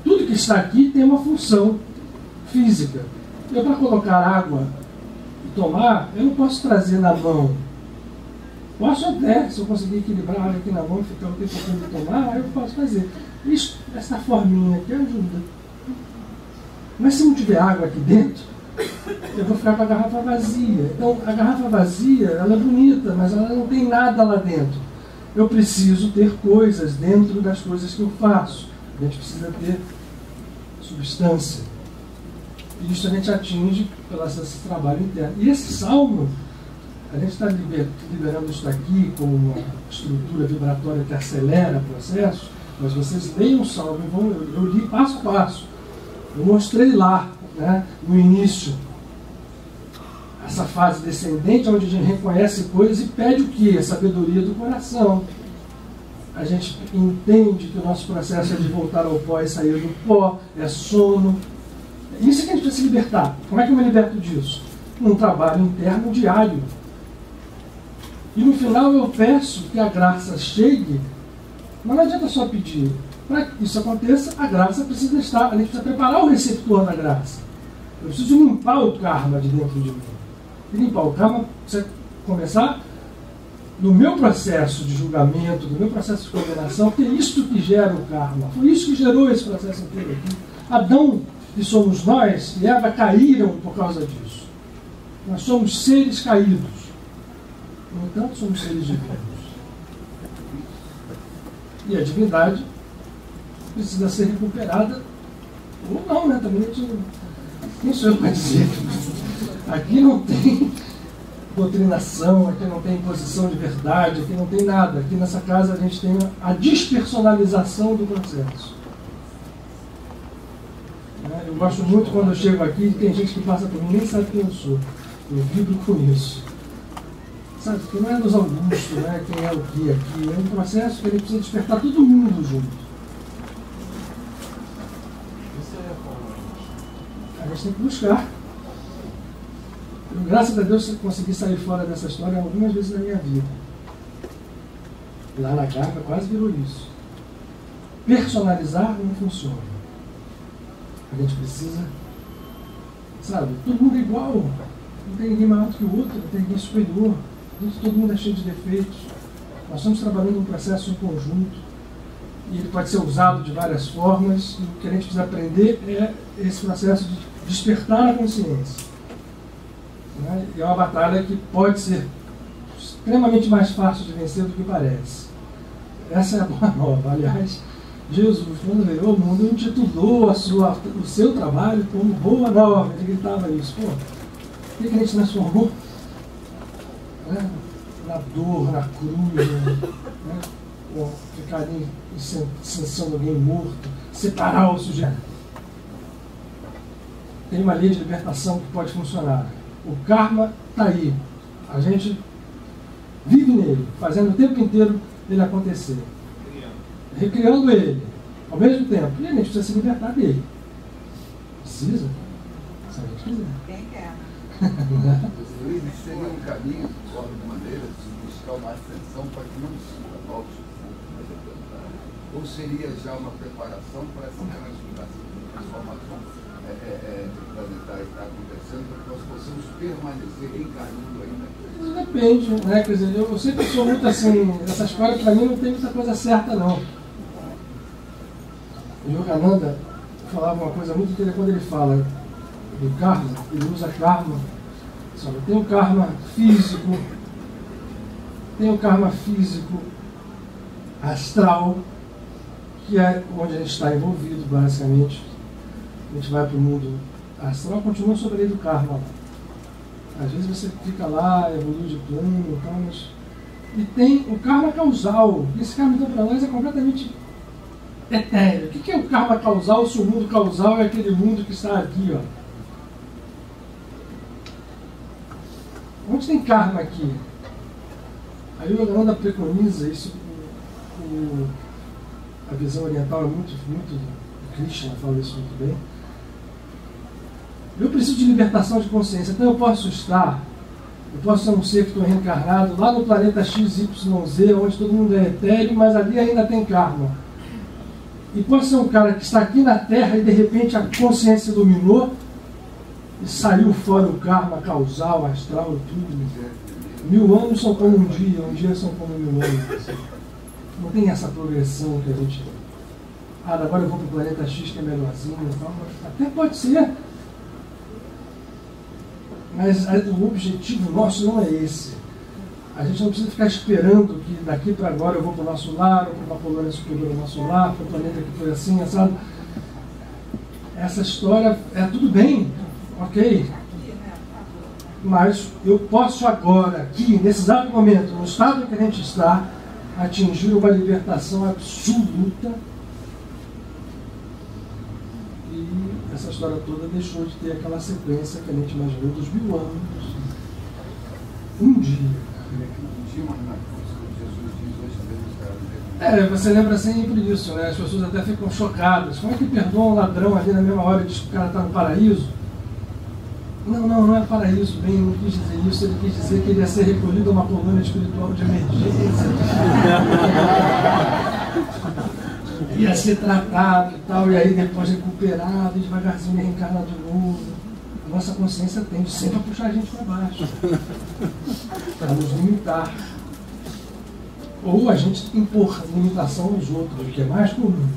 tudo que está aqui tem uma função física. Eu, para colocar água e tomar, eu não posso trazer na mão. Posso até, se eu conseguir equilibrar a água aqui na mão e ficar o tempo todo de tomar, eu posso fazer. Isso, essa forminha aqui ajuda. Mas se não tiver água aqui dentro, eu vou ficar com a garrafa vazia. Então, a garrafa vazia, ela é bonita, mas ela não tem nada lá dentro. Eu preciso ter coisas dentro das coisas que eu faço. A gente precisa ter substância. E isso a gente atinge pelo esse trabalho interno. E esse salmo, a gente está liberando isso aqui como uma estrutura vibratória que acelera o processo, mas vocês leiam o salmo e vão, eu li passo a passo. Eu mostrei lá, né, no início, essa fase descendente, onde a gente reconhece coisas e pede o quê? A sabedoria do coração. A gente entende que o nosso processo é de voltar ao pó e sair do pó, é sono. Isso é que a gente precisa se libertar. Como é que eu me liberto disso? Num trabalho interno diário. E no final eu peço que a graça chegue, mas não adianta só pedir. Para que isso aconteça, a graça precisa estar, a gente precisa preparar o receptor da graça. Eu preciso limpar o karma de dentro de mim. E limpar o karma, você começar no meu processo de julgamento, no meu processo de condenação, que é isto que gera o karma. Foi isso que gerou esse processo inteiro aqui. Adão, que somos nós, e Eva caíram por causa disso. Nós somos seres caídos. No entanto, somos seres divinos. E a divindade precisa ser recuperada, ou não, né? Também quem sou eu para dizer? Aqui não tem doutrinação, aqui não tem imposição de verdade, aqui não tem nada. Aqui nessa casa a gente tem a despersonalização do processo. Eu gosto muito quando eu chego aqui e tem gente que passa por mim e nem sabe quem eu sou. Eu vibro com isso. Sabe, porque não é nos Augustos, né? Quem é o que aqui. É um processo que a gente precisa despertar todo mundo junto. A gente tem que buscar. Eu, graças a Deus, eu consegui sair fora dessa história algumas vezes na minha vida. Lá na carga quase virou isso. Personalizar não funciona. A gente precisa, sabe, todo mundo é igual. Não tem ninguém maior do que o outro, não tem ninguém superior. Todo mundo é cheio de defeitos. Nós estamos trabalhando um processo em conjunto. E ele pode ser usado de várias formas. E o que a gente precisa aprender é esse processo de despertar a consciência. E é uma batalha que pode ser extremamente mais fácil de vencer do que parece. Essa é a boa nova. Aliás, Jesus, quando veio ao mundo, intitulou o seu trabalho como Boa Nova. Ele gritava isso. Pô, o que a gente transformou? Né? Na dor, na cruz, né? Ficar ali sensando alguém morto, separar o sujeito. Tem uma lei de libertação que pode funcionar. O karma está aí. A gente vive nele, fazendo o tempo inteiro ele acontecer. Recriando ele, ao mesmo tempo. E a gente precisa se libertar dele. Precisa? Se a gente quiser. Quem quer? Seria um caminho, de alguma maneira, de buscar uma ascensão para que não surja novos sofrimentos. Ou seria já uma preparação para essa transformação planetária que está acontecendo, para que nós possamos permanecer reencarnando ainda? Depende, né? Quer dizer, eu sempre sou muito assim, essa história para mim não tem muita coisa certa, não. O Yogananda falava uma coisa muito interessante quando ele fala do karma, ele usa karma. Sabe? Tem o karma físico, tem o karma físico astral, que é onde a gente está envolvido, basicamente. A gente vai para o mundo astral, continua sobre a lei do karma. Às vezes você fica lá, evolui de plano, então, mas... E tem o karma causal. Esse karma, então, para nós é completamente etéreo. O que é o karma causal se o mundo causal é aquele mundo que está aqui, ó? Onde tem karma aqui? A Yogananda preconiza isso, a visão oriental é muito Krishna fala isso muito bem. Eu preciso de libertação de consciência, então eu posso ser um ser que estou reencarnado lá no planeta XYZ, onde todo mundo é etéreo, mas ali ainda tem karma. E pode ser um cara que está aqui na Terra e de repente a consciência iluminou e saiu fora o karma causal, astral, tudo. 1000 anos são como um dia são como 1000 anos. Não tem essa progressão que a gente... agora eu vou para o planeta X que é melhorzinho e tal. Até pode ser. Mas o objetivo nosso não é esse. A gente não precisa ficar esperando que daqui para agora eu vou para o nosso lar, ou para uma colônia superior do nosso lar, para o planeta que foi assim, assado. Essa história é tudo bem, ok. Mas eu posso agora, aqui, nesse exato momento, no estado em que a gente está, atingir uma libertação absoluta. E essa história toda deixou de ter aquela sequência que a gente imaginou dos 1000 anos. Um dia. Você lembra sempre disso, né? As pessoas até ficam chocadas. Como é que perdoa um ladrão ali na mesma hora e diz que o cara está no paraíso? Não é paraíso, bem, não quis dizer isso. Ele quis dizer que ele ia ser recolhido a uma colônia espiritual de emergência. Ia ser tratado e tal, e aí depois recuperado, e devagarzinho reencarnado de novo. A nossa consciência tende sempre a puxar a gente para baixo, para nos limitar. Ou a gente impor limitação aos outros, o que é mais comum,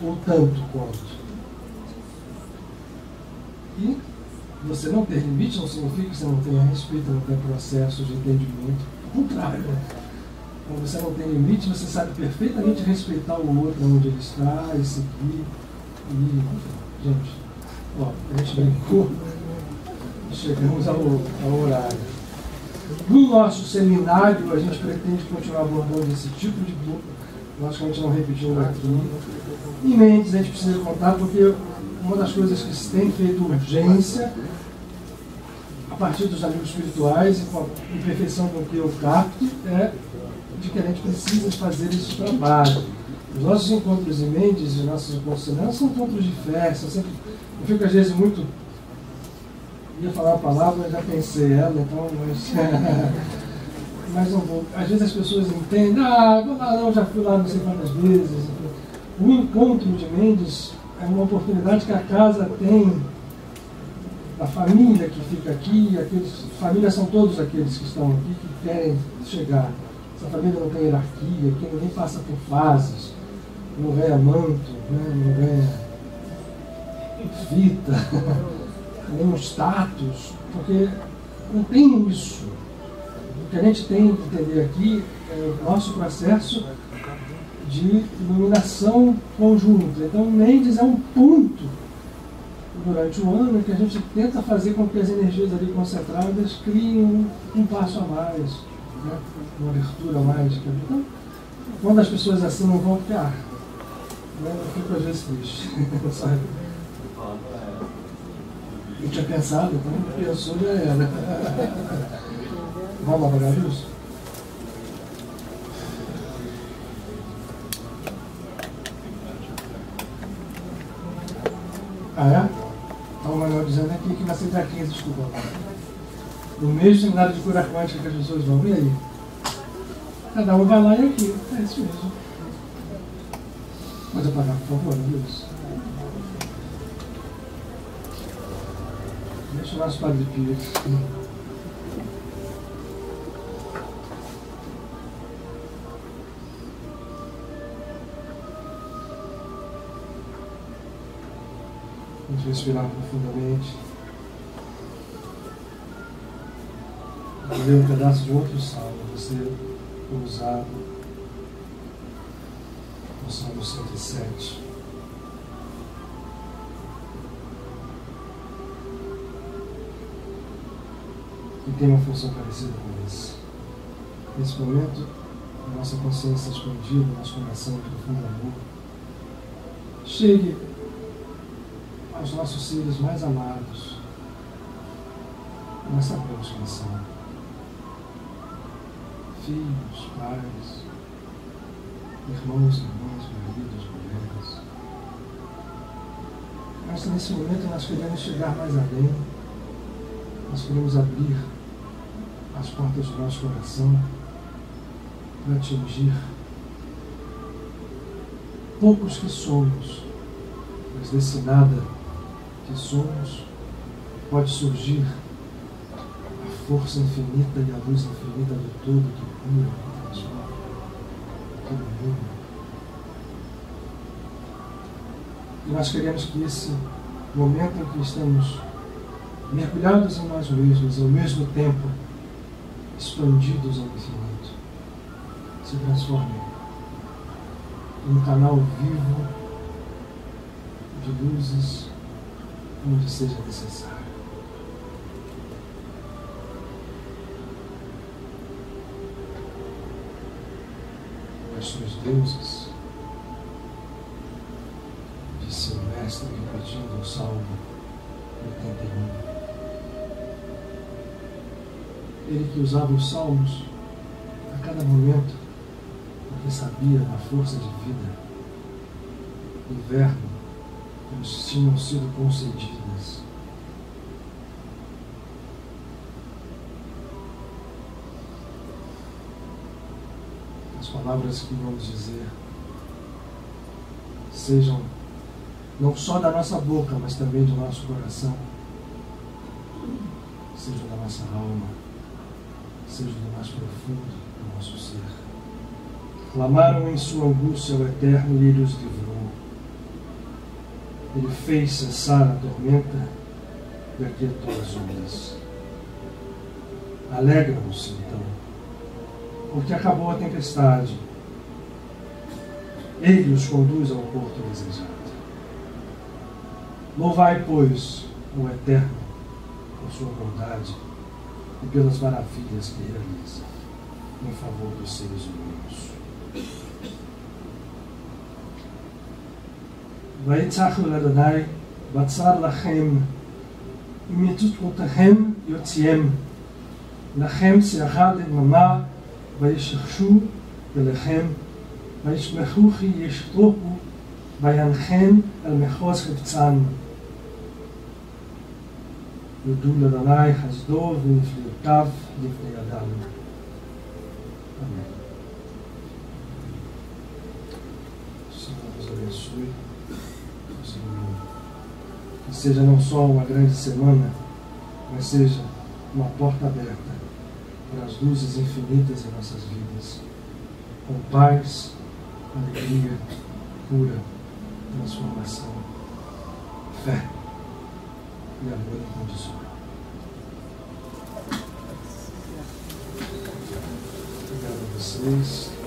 ou tanto quanto. E você não ter limite não significa que você não tenha respeito, não tenha processo de entendimento. Ao contrário, quando você não tem limite, você sabe perfeitamente respeitar o outro onde ele está e seguir. E, gente, a gente brincou e chegamos ao horário. No nosso seminário, a gente pretende continuar abordando esse tipo de grupo, logicamente não repetindo aqui. Em mentes, a gente precisa contar, porque uma das coisas que se tem feito urgência, a partir dos amigos espirituais e com a imperfeição com que eu capto, é de que a gente precisa fazer esse trabalho. Os nossos encontros em mentes e os nossos encontros não são encontros de festa. Eu fico às vezes muito... ia falar a palavra, mas já pensei ela, então... Mas não vou. Às vezes as pessoas entendem, vou lá, não, já fui lá não sei quantas vezes. O encontro de Mendes é uma oportunidade que a casa tem, da família que fica aqui, família são todos aqueles que estão aqui, que querem chegar. Essa família não tem hierarquia, aqui ninguém passa por fases, não ganha manto, né, não ganha fita, nenhum status, porque não tem isso. O que a gente tem que entender aqui é o nosso processo de iluminação conjunta. Então, o Mendes é um ponto durante o ano que a gente tenta fazer com que as energias ali concentradas criem um passo a mais, né? Uma abertura mágica. Então, quando as pessoas assim não vão ficar, né? Eu fico às vezes triste. Sabe? Eu tinha pensado, então pensou já era. Vamos apagar a luz? Ah, é? Então o Manuel dizendo aqui que vai ser dia 15, desculpa. No mesmo seminário de cura quântica que as pessoas vão, e aí? Cada um vai lá e aqui. É isso mesmo. Pode apagar, por favor, Deus. Deixa o nosso Padre Pio aqui. Vamos respirar profundamente. Vou ler um pedaço de outro salmo, você usado no Salmo 107. Que tem uma função parecida com esse. Nesse momento, a nossa consciência expandida, nosso coração de profundo amor, chegue aos nossos seres mais amados. Nós sabemos quem são. Filhos, pais, irmãos, irmãs, maridos, mulheres. Mas nesse momento nós queremos chegar mais além. Nós queremos abrir as portas do nosso coração para atingir poucos que somos, mas desse nada que somos pode surgir a força infinita e a luz infinita do todo que cura, que transforma, que ilumina. E nós queremos que esse momento em que estamos mergulhados em nós mesmos, ao mesmo tempo expandidos ao infinito, se transforme em um canal vivo de luzes onde seja necessário. Nós somos deuses, disse o mestre repetindo o Salmo 81. Ele que usava os salmos a cada momento, porque sabia da força de vida, do verbo que nos tinham sido concedidas. As palavras que vamos dizer sejam não só da nossa boca, mas também do nosso coração, sejam da nossa alma, seja do mais profundo do nosso ser. Clamaram em sua angústia ao Eterno e Ele os livrou. Ele fez cessar a tormenta e aquietou as ondas. Alegram-se, então, porque acabou a tempestade. Ele os conduz ao porto desejado. Louvai, pois, o Eterno por sua bondade e pelas maravilhas que realiza em favor dos seres humanos. Vaitzach Adonai batzar lachem umitutotachem yotziem lachem seachad emama vayishachshu velechem vayishmechu chi yishtohu vayanchem el mechos cheftzan יודו לאדוני חסדו ונפלאותיו לפני אדם. Amém. O Senhor nos abençoe. Que seja não só uma grande semana, mas seja uma porta aberta para as luzes infinitas em nossas vidas, com paz, alegria, cura, transformação, fé e amor incondicional. Obrigado a vocês.